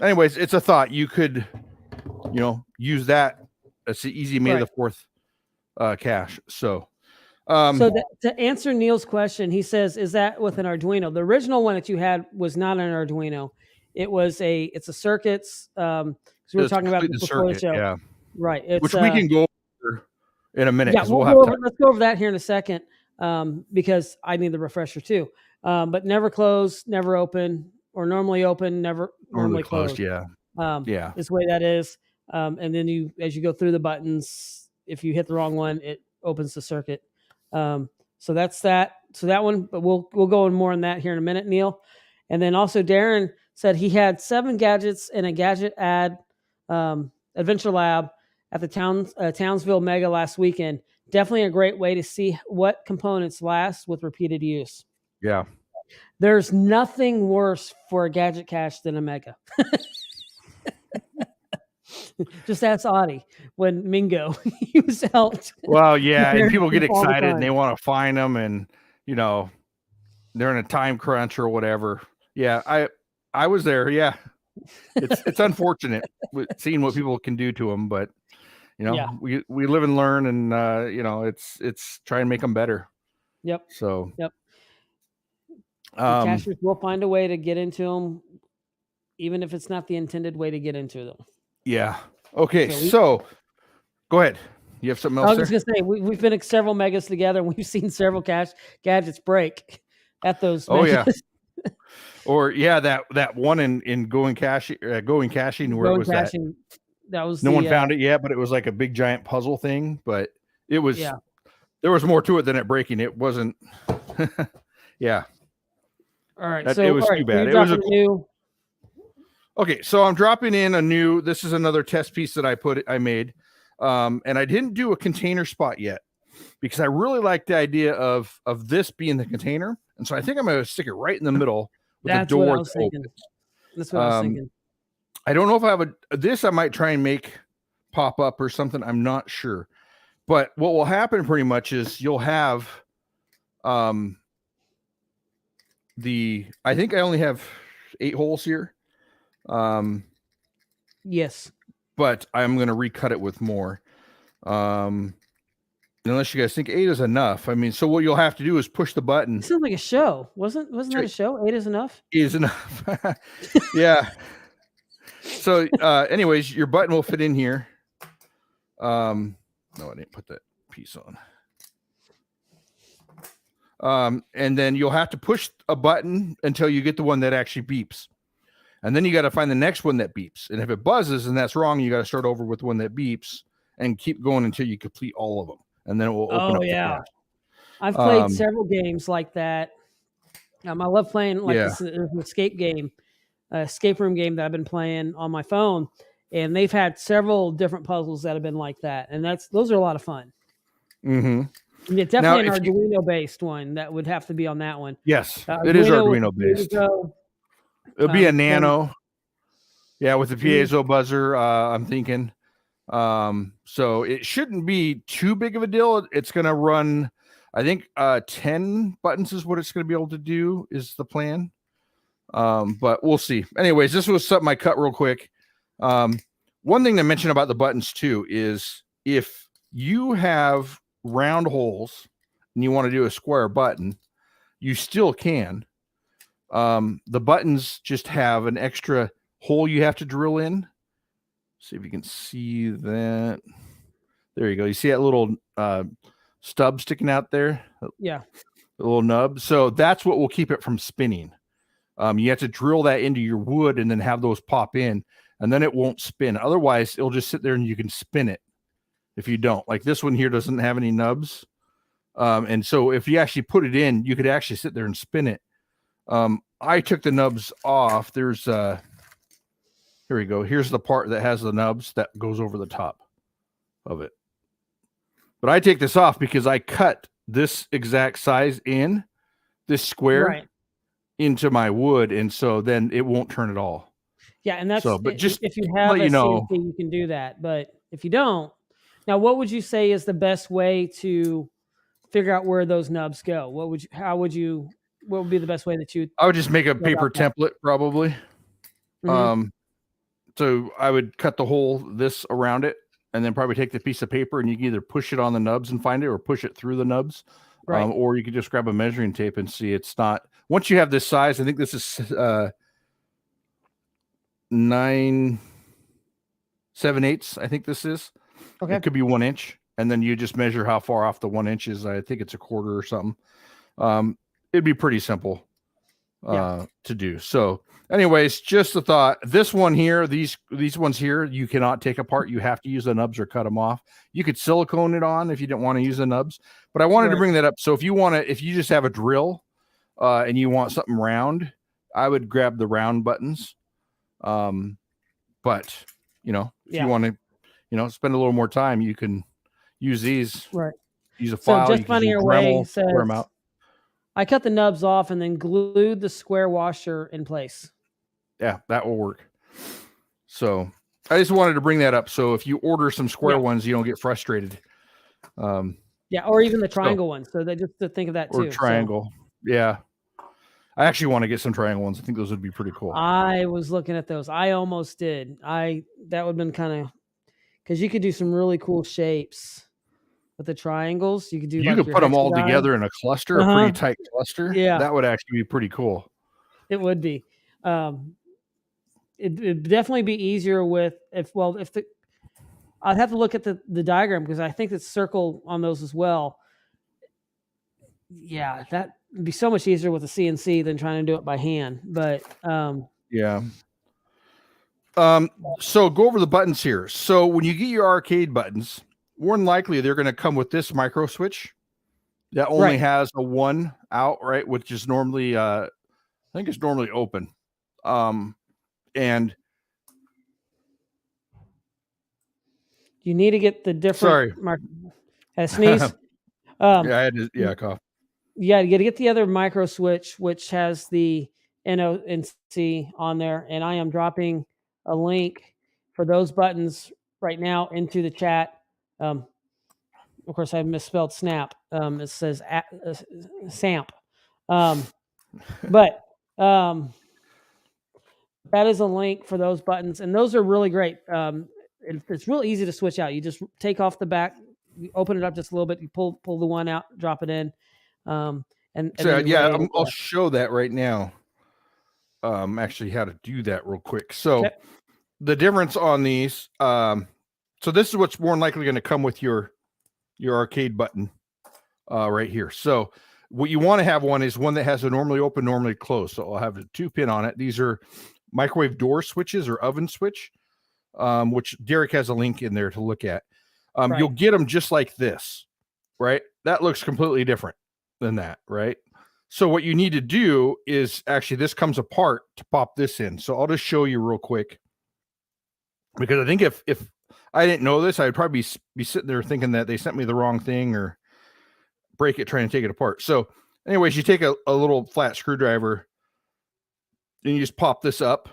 anyways, it's a thought. You could, use that. That's the easy May the 4th cache. So to answer Neil's question, he says, is that with an Arduino? The original one that you had was not an Arduino. It's a circuits. Because we were talking about this before the show. Yeah. Right. Which we can go over in a minute. Yeah, let's go over that here in a second. Because I need the refresher too. But never close, never open, or normally open, never normally closed. Yeah. Is the way that is. And then as you go through the buttons, if you hit the wrong one, it opens the circuit. So that's that. So that one, but we'll go in more on that here in a minute, Neil. And then also Darren said he had 7 gadgets in a gadget ad Adventure Lab at the Townsville Mega last weekend. Definitely a great way to see what components last with repeated use. Yeah. There's nothing worse for a gadget cache than a Mega. Just ask Audie when Mingo he was helped. Well, yeah, and people get excited and they want to find them, and they're in a time crunch or whatever. Yeah, I was there. Yeah, it's unfortunate seeing what people can do to them, but we live and learn, and it's try and make them better. Yep. So cachers will find a way to get into them, even if it's not the intended way to get into them. Yeah. Okay. So go ahead. You have something else? I was just gonna say we've been at several megas together, and we've seen several gadgets break at those. Oh megas. Yeah. Or that one in going caching where it was caching, that was no one found it yet, but it was like a big giant puzzle thing. But it was there was more to it than it breaking. It wasn't. Yeah. All right. It was too bad. It was a new. Okay, so I'm dropping in a new. This is another test piece that I made, and I didn't do a container spot yet because I really like the idea of this being the container, and so I think I'm going to stick it right in the middle with the door open. That's what I was thinking. I don't know if I have this. I might try and make pop up or something. I'm not sure, but what will happen pretty much is you'll have I think I only have 8 holes here. Yes, but I'm going to recut it with more. Unless you guys think 8 is enough. I mean, so what you'll have to do is push the button. It sounds like a show. Wasn't that a show? 8 is enough? 8 is enough. Yeah. So, anyways, your button will fit in here. No, I didn't put that piece on. And then you'll have to push a button until you get the one that actually beeps. And then you got to find the next one that beeps. And if it buzzes and that's wrong, you got to start over with one that beeps and keep going until you complete all of them. And then it will open up. Oh, yeah. I've played several games like that. I love playing this escape room game that I've been playing on my phone. And they've had several different puzzles that have been like that. And those are a lot of fun. Mm-hmm. Yeah, definitely an Arduino-based one. That would have to be on that one. Yes, it is Arduino-based. It'll be a Nano. Yeah, with the piezo buzzer, I'm thinking. So it shouldn't be too big of a deal. It's going to run, I think, 10 buttons is what it's going to be able to do, is the plan. But we'll see. Anyways, this was something I cut real quick. One thing to mention about the buttons, too, is if you have round holes and you want to do a square button, you still can. The buttons just have an extra hole you have to drill in. See if you can see that. There you go. You see that little stub sticking out there? Yeah. The little nub. So that's what will keep it from spinning. You have to drill that into your wood and then have those pop in, and then it won't spin. Otherwise, it'll just sit there and you can spin it if you don't. Like this one here doesn't have any nubs. And so if you actually put it in, you could actually sit there and spin it. I took the nubs off. There's here we go. Here's the part that has the nubs that goes over the top. of it. But I take this off because I cut this exact size in this square into my wood, and so then it won't turn at all. Yeah, and that's but just if you have a CNC, you can do that. But if you don't, now what would you say is the best way to figure out where those nubs go? What would be the best way that you? I would just make a paper template probably. Mm-hmm. So I would cut the hole this around it, and then probably take the piece of paper, and you can either push it on the nubs and find it, or push it through the nubs. Right. Or you could just grab a measuring tape and see it's not. Once you have this size, I think this is 9 7/8. I think this is. Okay. It could be 1 inch, and then you just measure how far off the 1 inch is. I think it's a quarter or something. It'd be pretty simple to do. So, anyways, just a thought. This one here, these ones here, you cannot take apart. You have to use the nubs or cut them off. You could silicone it on if you didn't want to use the nubs. But I wanted to bring that up. So if you just have a drill and you want something round, I would grab the round buttons. But if you want to, spend a little more time, you can use these. Right. Use a file. So just finding your way says, them out. I cut the nubs off and then glued the square washer in place. Yeah, that will work. So I just wanted to bring that up. So if you order some square ones, you don't get frustrated. Or even the triangle ones. So they just to think of that too. Or triangle. So. Yeah. I actually want to get some triangle ones. I think those would be pretty cool. I was looking at those. I almost did. That would have been kind of, because you could do some really cool shapes with the triangles. You could do. You could put them all together in a cluster, a pretty tight cluster. Yeah, that would actually be pretty cool. It would be. It'd definitely be easier I'd have to look at the diagram because I think it's circle on those as well. Yeah, that would be so much easier with a CNC than trying to do it by hand. But so go over the buttons here. So when you get your arcade buttons, more than likely they're going to come with this micro switch that only has a 1 out, right? Which is normally, I think it's normally open. And you need to get the different. Sorry, had a sneeze. I had to, cough. Yeah, you got to get the other micro switch, which has the NONC on there, and I am dropping a link for those buttons right now into the chat. Of course, I misspelled snap. It says SAMP. But that is a link for those buttons, and those are really great. It's real easy to switch out. You just take off the back, you open it up just a little bit, you pull the one out, drop it in. I'll show that right now. Actually how to do that real quick. So the difference on these, so this is what's more than likely going to come with your arcade button right here. So what you want to have one is one that has a normally open, normally closed. So I'll have a 2-pin on it. These are microwave door switches or oven switch, which Derek has a link in there to look at. You'll get them just like this, right? That looks completely different than that, right? So what you need to do is actually this comes apart to pop this in. So I'll just show you real quick, because I think if I didn't know this, I'd probably be sitting there thinking that they sent me the wrong thing or break it trying to take it apart. So anyways, you take a little flat screwdriver and you just pop this up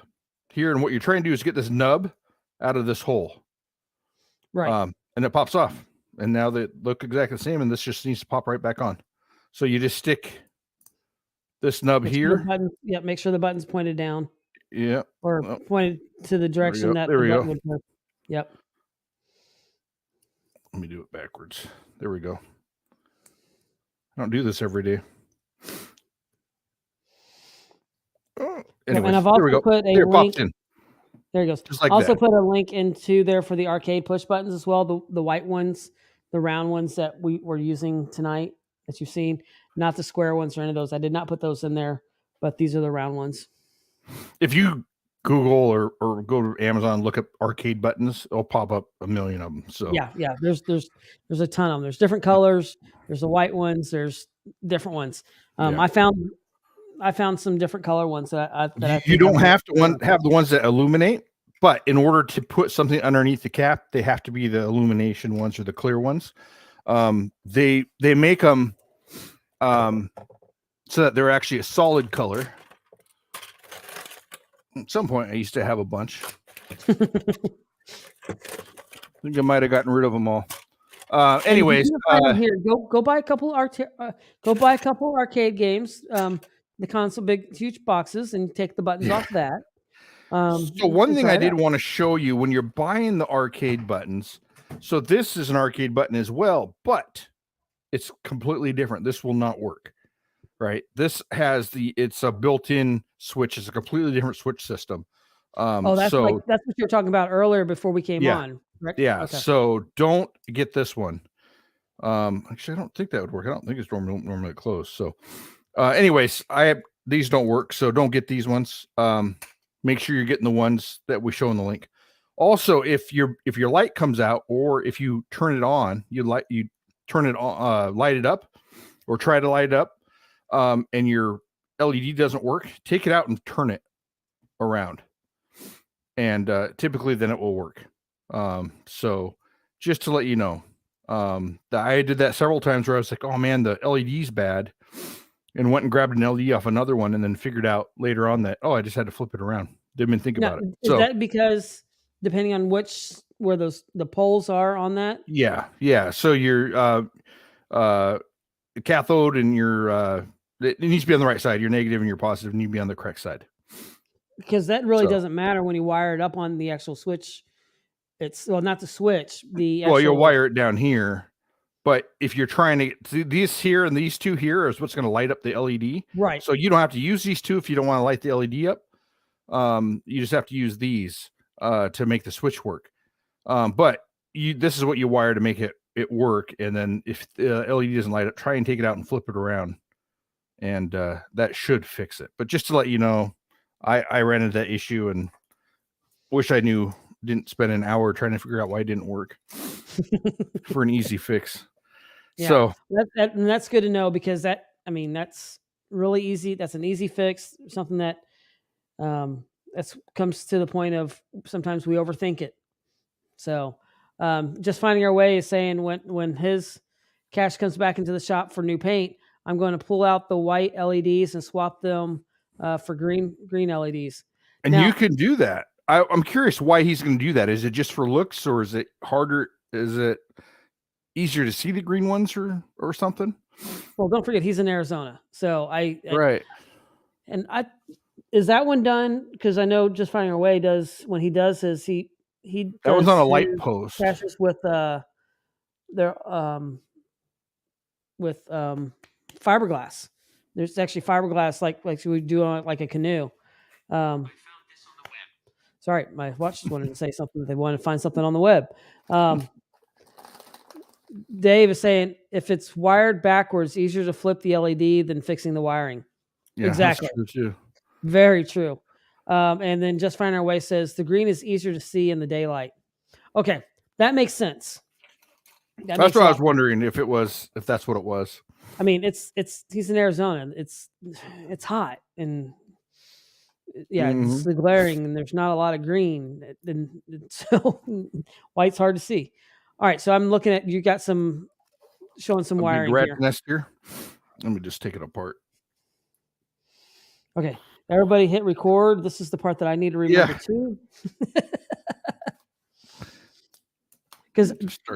here, and what you're trying to do is get this nub out of this hole, right? And it pops off, and now they look exactly the same, and this just needs to pop right back on. So you just stick this nub here. Make sure the button's pointed down. Yeah. Or pointed to the direction that the button would go. Yep. Let me do it backwards. There we go. I don't do this every day. Anyways, and I've also put a link. There it goes. Just like also put a link into there for the arcade push buttons as well. The white ones, the round ones that we were using tonight that you've seen, not the square ones or any of those. I did not put those in there, but these are the round ones. If you Google or go to Amazon and look up arcade buttons, it'll pop up a million of them. So yeah. There's a ton of them. There's different colors. There's the white ones. There's different ones. I found some different color ones that you don't have to have the ones that illuminate, But in order to put something underneath the cap, they have to be the illumination ones or the clear ones. They make them so that they're actually a solid color. At some point, I used to have a bunch. I think I might have gotten rid of them all. Anyways, here, go buy a couple arcade games. The console, big huge boxes, and take the buttons off that. So one thing I did want to show you when you're buying the arcade buttons. So this is an arcade button as well, but it's completely different. This will not work, right? This has it's a built-in switch. It's a completely different switch system. That's what you were talking about earlier before we came on. Right? Yeah. Okay. So don't get this one. Actually, I don't think that would work. I don't think it's normally closed. So, anyways, these don't work. So don't get these ones. Make sure you're getting the ones that we show in the link. Also, if your light comes out, or if you turn it on, light it up, or try to light it up, and your LED doesn't work, take it out and turn it around, and typically then it will work. So just to let you know, I did that several times where I was like, oh man, the LED's bad, and went and grabbed an LED off another one, and then figured out later on that, I just had to flip it around. Didn't even think about it. Is that because depending on where the poles are on that? Yeah. So your cathode and your it needs to be on the right side. Your negative and your positive need to be on the correct side. Because that really doesn't matter when you wire it up on the actual switch. Not the switch. You'll wire it down here. But if you're trying to get these here and these two here is what's going to light up the LED. Right. So you don't have to use these two if you don't want to light the LED up. You just have to use these to make the switch work. But this is what you wire to make it work. And then if the LED doesn't light up, try and take it out and flip it around. And that should fix it. But just to let you know, I ran into that issue and wish I knew. Didn't spend an hour trying to figure out why it didn't work for an easy fix. Yeah, so that's good to know, because that's really easy. That's an easy fix. Something that comes to the point of sometimes we overthink it. So just finding our way is saying when his cache comes back into the shop for new paint, I'm going to pull out the white LEDs and swap them for green LEDs. And now, you can do that. I'm curious why he's going to do that. Is it just for looks, or is it harder? Is it easier to see the green ones or something? Well, don't forget he's in Arizona, so right. And is that one done? Because I know Just Finding Our Way does when he does his he that was on a light post. Caches with fiberglass. There's actually fiberglass like we do on like a canoe. Sorry, my watch just wanted to say something. They wanted to find something on the web. Dave is saying if it's wired backwards, easier to flip the LED than fixing the wiring. Yeah, exactly. That's true too. Very true. And then Just Finding Our Way says the green is easier to see in the daylight. Okay, that makes sense. That's what I was wondering if that's what it was. I mean, he's in Arizona. It's hot and. Yeah, it's the glaring, and there's not a lot of green, and so white's hard to see. All right, so I'm looking at you got showing some wiring here. Nest here. Let me just take it apart. Okay, everybody hit record. This is the part that I need to remember too. Because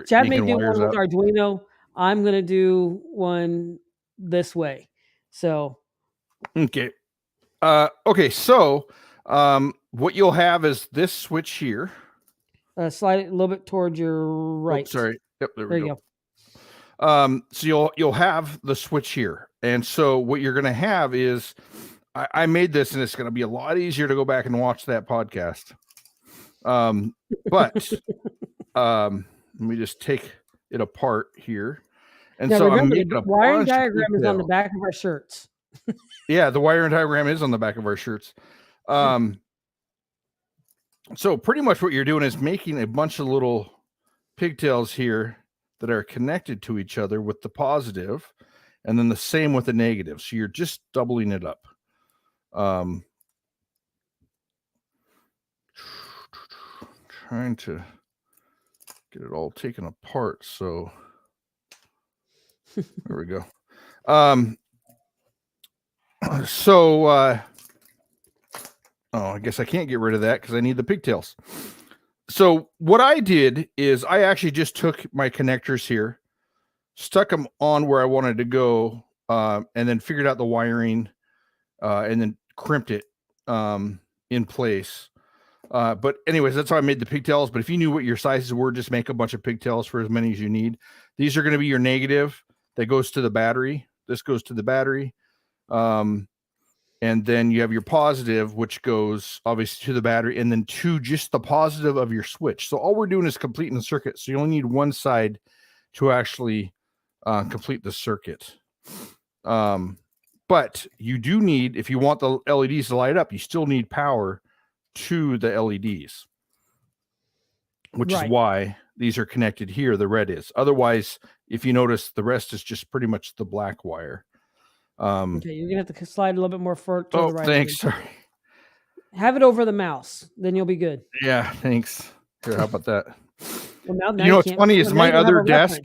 Chad may do one with Arduino. I'm going to do one this way. So. Okay. Okay, so what you'll have is this switch here. Slide it a little bit towards your right. Oh, sorry. Yep, there we go. So you'll have the switch here. And so what you're going to have is, I made this, and it's going to be a lot easier to go back and watch that podcast. But let me just take it apart here. And now, so I'm making a wiring diagram is on the back of our shirts. Yeah, the wiring diagram is on the back of our shirts. So pretty much what you're doing is making a bunch of little pigtails here that are connected to each other with the positive, and then the same with the negative. So you're just doubling it up. trying to get it all taken apart. So there we go. I guess I can't get rid of that because I need the pigtails. So what I did is I actually just took my connectors here, stuck them on where I wanted to go, and then figured out the wiring, and then crimped it in place. But anyways, that's how I made the pigtails. But if you knew what your sizes were, just make a bunch of pigtails for as many as you need. These are going to be your negative that goes to the battery. This goes to the battery. And then you have your positive, which goes obviously to the battery, and then to just the positive of your switch. So all we're doing is completing the circuit. So you only need one side to actually complete the circuit. But you do need, if you want the LEDs to light up, you still need power to the LEDs, which is why these are connected here. The red is. Otherwise, if you notice, the rest is just pretty much the black wire. Okay, you're gonna have to slide a little bit more to the right. Thanks. Sorry. Have it over the mouse, then you'll be good. Yeah, thanks. Here, how about that? Well, now you know what's funny is my other desk,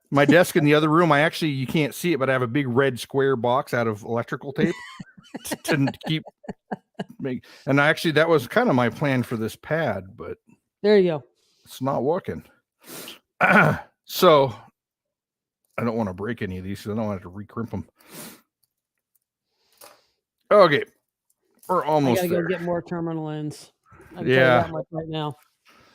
my desk in the other room. You can't see it, but I have a big red square box out of electrical tape to keep. And actually, that was kind of my plan for this pad, but there you go. It's not working. So I don't want to break any of these, so I don't want to recrimp them. Okay, we're almost there. I gotta go get more terminal ends. I can tell you that much right now.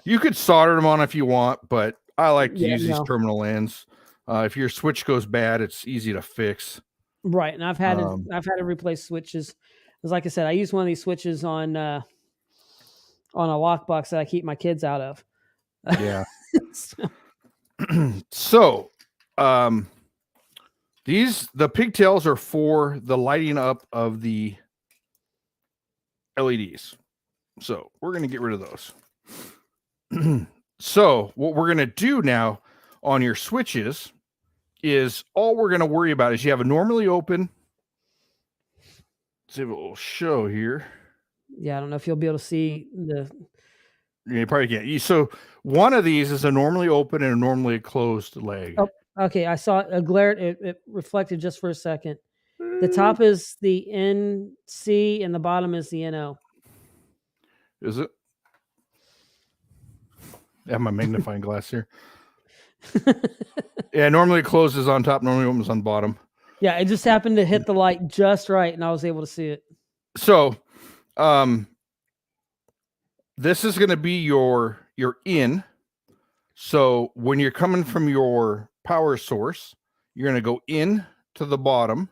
You could solder them on if you want, but I like to use these terminal ends. If your switch goes bad, it's easy to fix. Right, and I've had to replace switches. Because, like I said, I use one of these switches on a lockbox that I keep my kids out of. Yeah. So, the pigtails are for the lighting up of the LEDs. So we're going to get rid of those. So what we're going to do now on your switches is all we're going to worry about is you have a normally open. Let's have a little show here. Yeah, I don't know if you'll be able to see the. You probably can't. So one of these is a normally open and a normally closed leg. Oh, okay. I saw a glare. It reflected just for a second. The top is the NC and the bottom is the NO. Is it? I have my magnifying glass here. Yeah, normally it closes on top, normally it opens on bottom. Yeah, it just happened to hit the light just right, and I was able to see it. So, this is going to be your in. So when you're coming from your power source, you're going to go in to the bottom.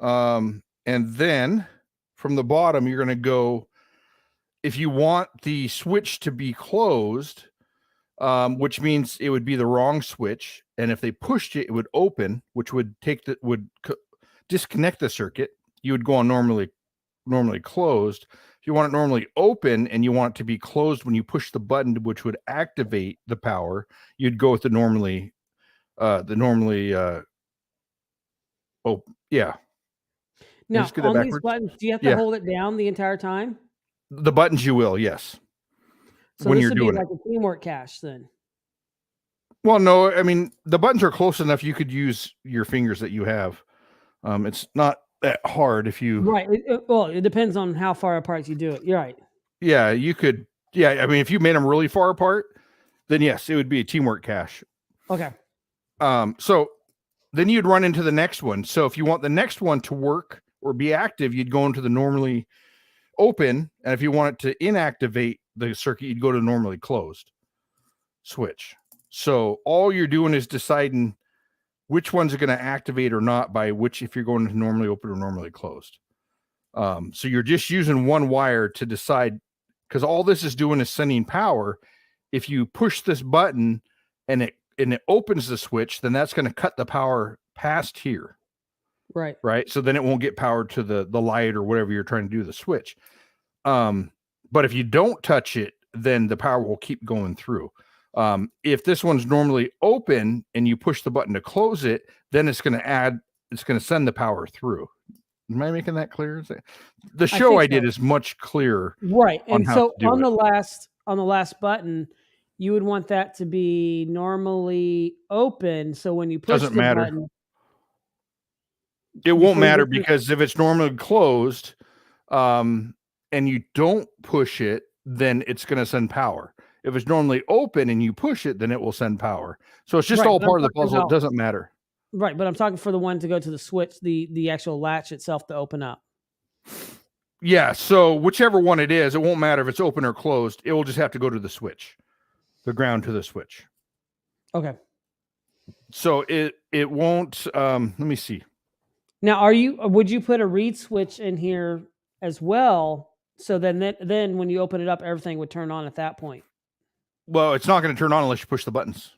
And then from the bottom, you're going to go, if you want the switch to be closed, which means it would be the wrong switch. And if they pushed it, it would open, which would disconnect the circuit. You would go on normally closed. If you want it normally open and you want it to be closed when you push the button, which would activate the power, you'd go with the normally. Oh yeah. Now on these buttons, do you have to hold it down the entire time? The buttons you will, yes. So when you're doing like a teamwork cache then. Well, no, I mean the buttons are close enough. You could use your fingers that you have. It's not that hard if you. Right. It depends on how far apart you do it. You're right. Yeah, you could. Yeah, I mean, if you made them really far apart, then yes, it would be a teamwork cache. Okay. So then you'd run into the next one. So if you want the next one to work or be active, you'd go into the normally open, and if you want it to inactivate the circuit, you'd go to normally closed switch. So all you're doing is deciding which ones are going to activate or not by which, if you're going to normally open or normally closed. So you're just using one wire to decide, because all this is doing is sending power. If you push this button and it opens the switch, then that's going to cut the power past here. Right. Right. So then it won't get power to the light or whatever you're trying to do the switch. But if you don't touch it, then the power will keep going through. If this one's normally open and you push the button to close it, then it's going to send the power through. Am I making that clear? The show I did is much clearer. Right. And so on on the last button, you would want that to be normally open. So when you push Doesn't the matter. button, it won't before you matter get to- because if it's normally closed, and you don't push it, then it's going to send power. If it's normally open and you push it, then it will send power. So it's just Right, all but I'm part of the talking puzzle. about- It doesn't matter. Right, but I'm talking for the one to go to the switch, the actual latch itself to open up. Yeah, so whichever one it is, it won't matter if it's open or closed. It will just have to go to the switch, the ground to the switch. Okay. So it won't. Let me see. Now, would you put a reed switch in here as well? So then when you open it up, everything would turn on at that point. Well, it's not going to turn on unless you push the buttons.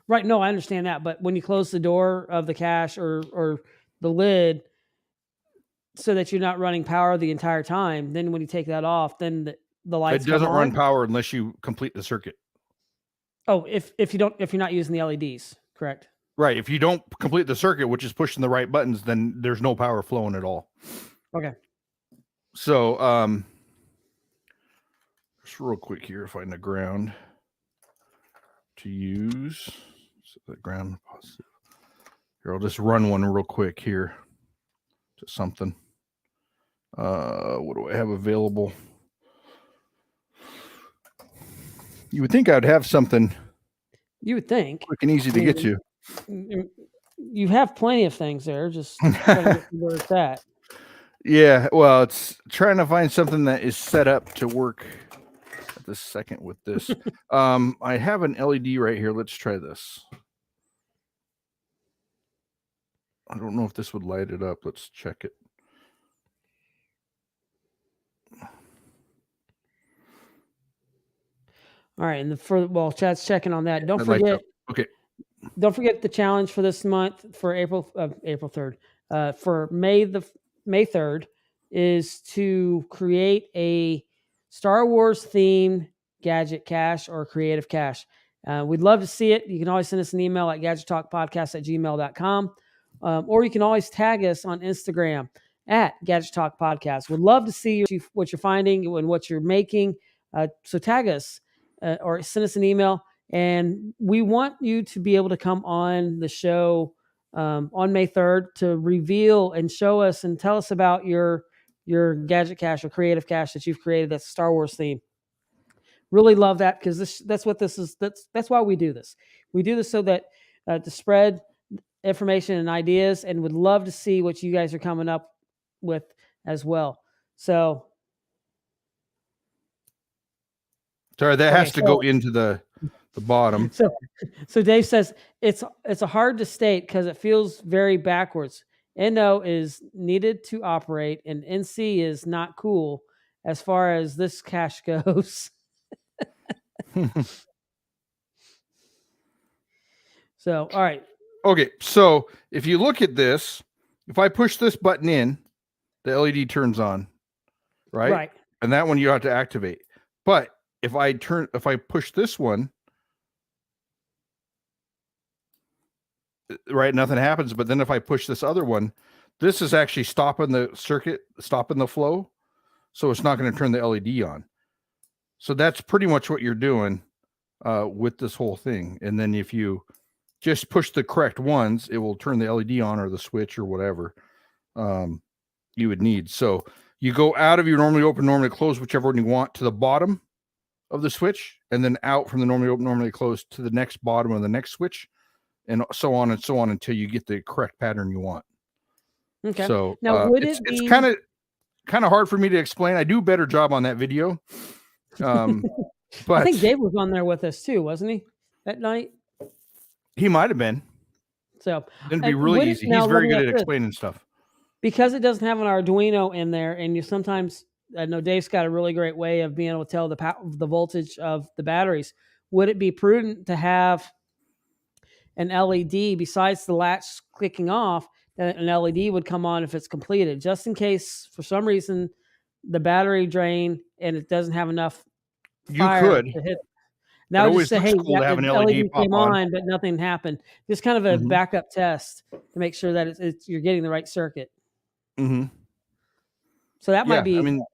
Right. No, I understand that. But when you close the door of the cache or the lid so that you're not running power the entire time, then when you take that off, then the lights It doesn't come run on. power unless you complete the circuit. Oh, if you're not using the LEDs, correct? Right. If you don't complete the circuit, which is pushing the right buttons, then there's no power flowing at all. Okay. So just real quick here, find the ground to use. So the ground positive. Here, I'll just run one real quick here to something. What do I have available? You would think I'd have something You would think. quick and easy to get to. You have plenty of things there. Just trying to get where it's at. Yeah, well, it's trying to find something that is set up to work at this second with this. I have an LED right here. Let's try this. I don't know if this would light it up. Let's check it. All right, and while Chad's checking on that, don't It lights forget. up. Okay. Don't forget the challenge for this month for April 3rd. For May 3rd is to create a Star Wars themed gadget cache or creative cache. We'd love to see it. You can always send us an email at gadgettalkpodcast@gmail.com. Or you can always tag us on Instagram at Gadget Talk Podcast. We'd love to see what you're finding and what you're making. So tag us or send us an email. And we want you to be able to come on the show on May 3rd to reveal and show us and tell us about your gadget cache or creative cache that you've created that's Star Wars theme. Really love that because that's what this is. That's why we do this. We do this so that to spread information and ideas, and would love to see what you guys are coming up with as well. So, sorry, that has to go into the bottom. So Dave says it's a hard to state because it feels very backwards. NO is needed to operate, and NC is not cool as far as this cache goes. So, all right. Okay, so if you look at this, if I push this button in, the LED turns on, right? Right. And that one you have to activate. But if I push this one, right, nothing happens. But then if I push this other one, this is actually stopping the circuit, stopping the flow. So it's not going to turn the LED on. So that's pretty much what you're doing with this whole thing. And then if you just push the correct ones, it will turn the LED on or the switch or whatever you would need. So you go out of your normally open, normally closed, whichever one you want, to the bottom of the switch, and then out from the normally open, normally closed to the next bottom of the next switch, and so on until you get the correct pattern you want. Okay. So now, it's kind of hard for me to explain. I do a better job on that video. But I think Dave was on there with us too, wasn't he, that night? He might have been. So it'd be really easy. He's very good at explaining stuff. Because it doesn't have an Arduino in there, and you sometimes, I know Dave's got a really great way of being able to tell the voltage of the batteries. Would it be prudent to have an LED besides the latch clicking off? That an LED would come on if it's completed, just in case for some reason the battery drain and it doesn't have enough fire to hit. Now just say, hey, cool to have an LED came on, but nothing happened. Just kind of a backup test to make sure that you're getting the right circuit. Mm-hmm. So that might be. I mean,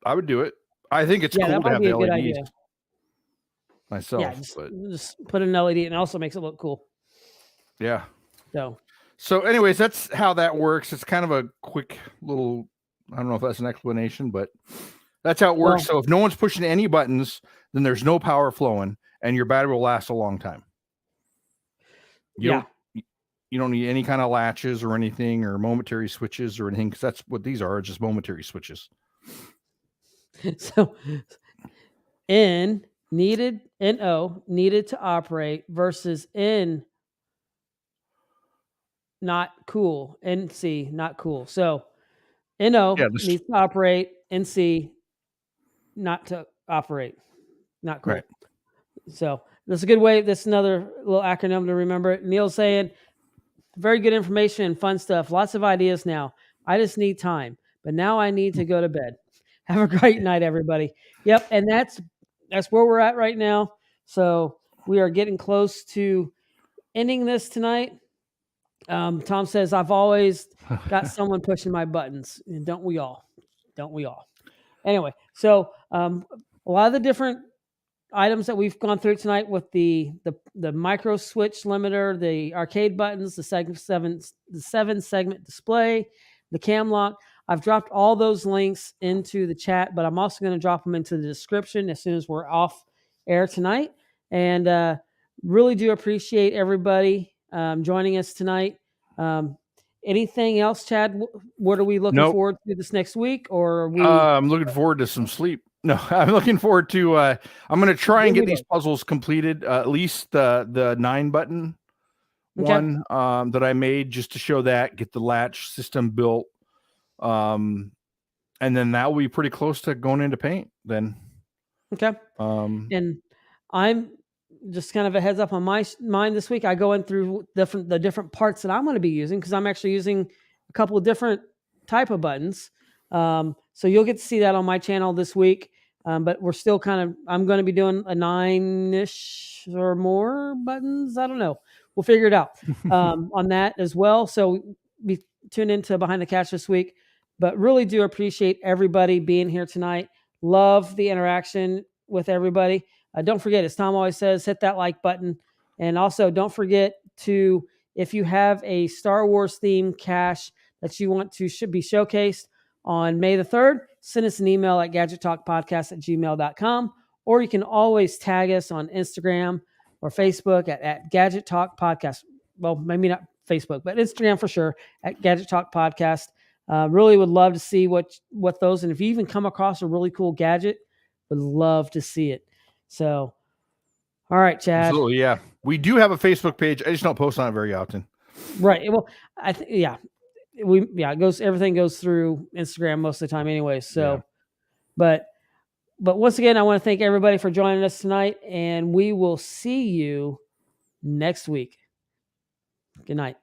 I would do it. I think it's cool that to might have be the a good LEDs idea. myself. Yeah, just put an LED, and it also makes it look cool. Yeah. So anyways, that's how that works. It's kind of a quick little, I don't know if that's an explanation, but that's how it works. So if no one's pushing any buttons, then there's no power flowing and your battery will last a long time. You don't need any kind of latches or anything or momentary switches or anything, because that's what these are, just momentary switches. So N needed, NO needed to operate versus N not cool, NC not cool. So NO needs to operate, NC not to operate, not cool. Right. So that's a good way. That's another little acronym to remember it. Neil's saying, very good information and fun stuff. Lots of ideas now. I just need time, but now I need to go to bed. Have a great night, everybody. Yep, and that's where we're at right now. So we are getting close to ending this tonight. Tom says, I've always got someone pushing my buttons. And don't we all? Don't we all? Anyway, so a lot of the different items that we've gone through tonight with the micro switch limiter, the arcade buttons, the 7 segment display, the cam lock. I've dropped all those links into the chat, but I'm also going to drop them into the description as soon as we're off air tonight. And really do appreciate everybody joining us tonight. Anything else, Chad? What are we looking forward to this next week? Or are we? I'm looking forward to some sleep. No, I'm looking forward to. I'm going to try and get these puzzles completed. At least the 9-button one that I made, just to show that, get the latch system built, and then that will be pretty close to going into paint. Then, and I'm just kind of a heads up on my mind this week. I go in through the different parts that I'm going to be using, because I'm actually using a couple of different type of buttons. So you'll get to see that on my channel this week. But we're still I'm going to be doing a 9-ish or more buttons. I don't know. We'll figure it out on that as well. So be tuned into Behind the Cache this week. But really do appreciate everybody being here tonight. Love the interaction with everybody. Don't forget, as Tom always says, hit that like button. And also don't forget to, if you have a Star Wars themed cache that you want to should be showcased on May the 3rd, send us an email at gadgettalkpodcast@gmail.com, or you can always tag us on Instagram or Facebook at Gadget Talk Podcast. Well, maybe not Facebook, but Instagram for sure at Gadget Talk Podcast. Really would love to see what those, and if you even come across a really cool gadget, would love to see it. So, all right, Chad. Absolutely, yeah. We do have a Facebook page. I just don't post on it very often. Right. Well, everything goes through Instagram most of the time anyway. So, but once again, I want to thank everybody for joining us tonight, and we will see you next week. Good night.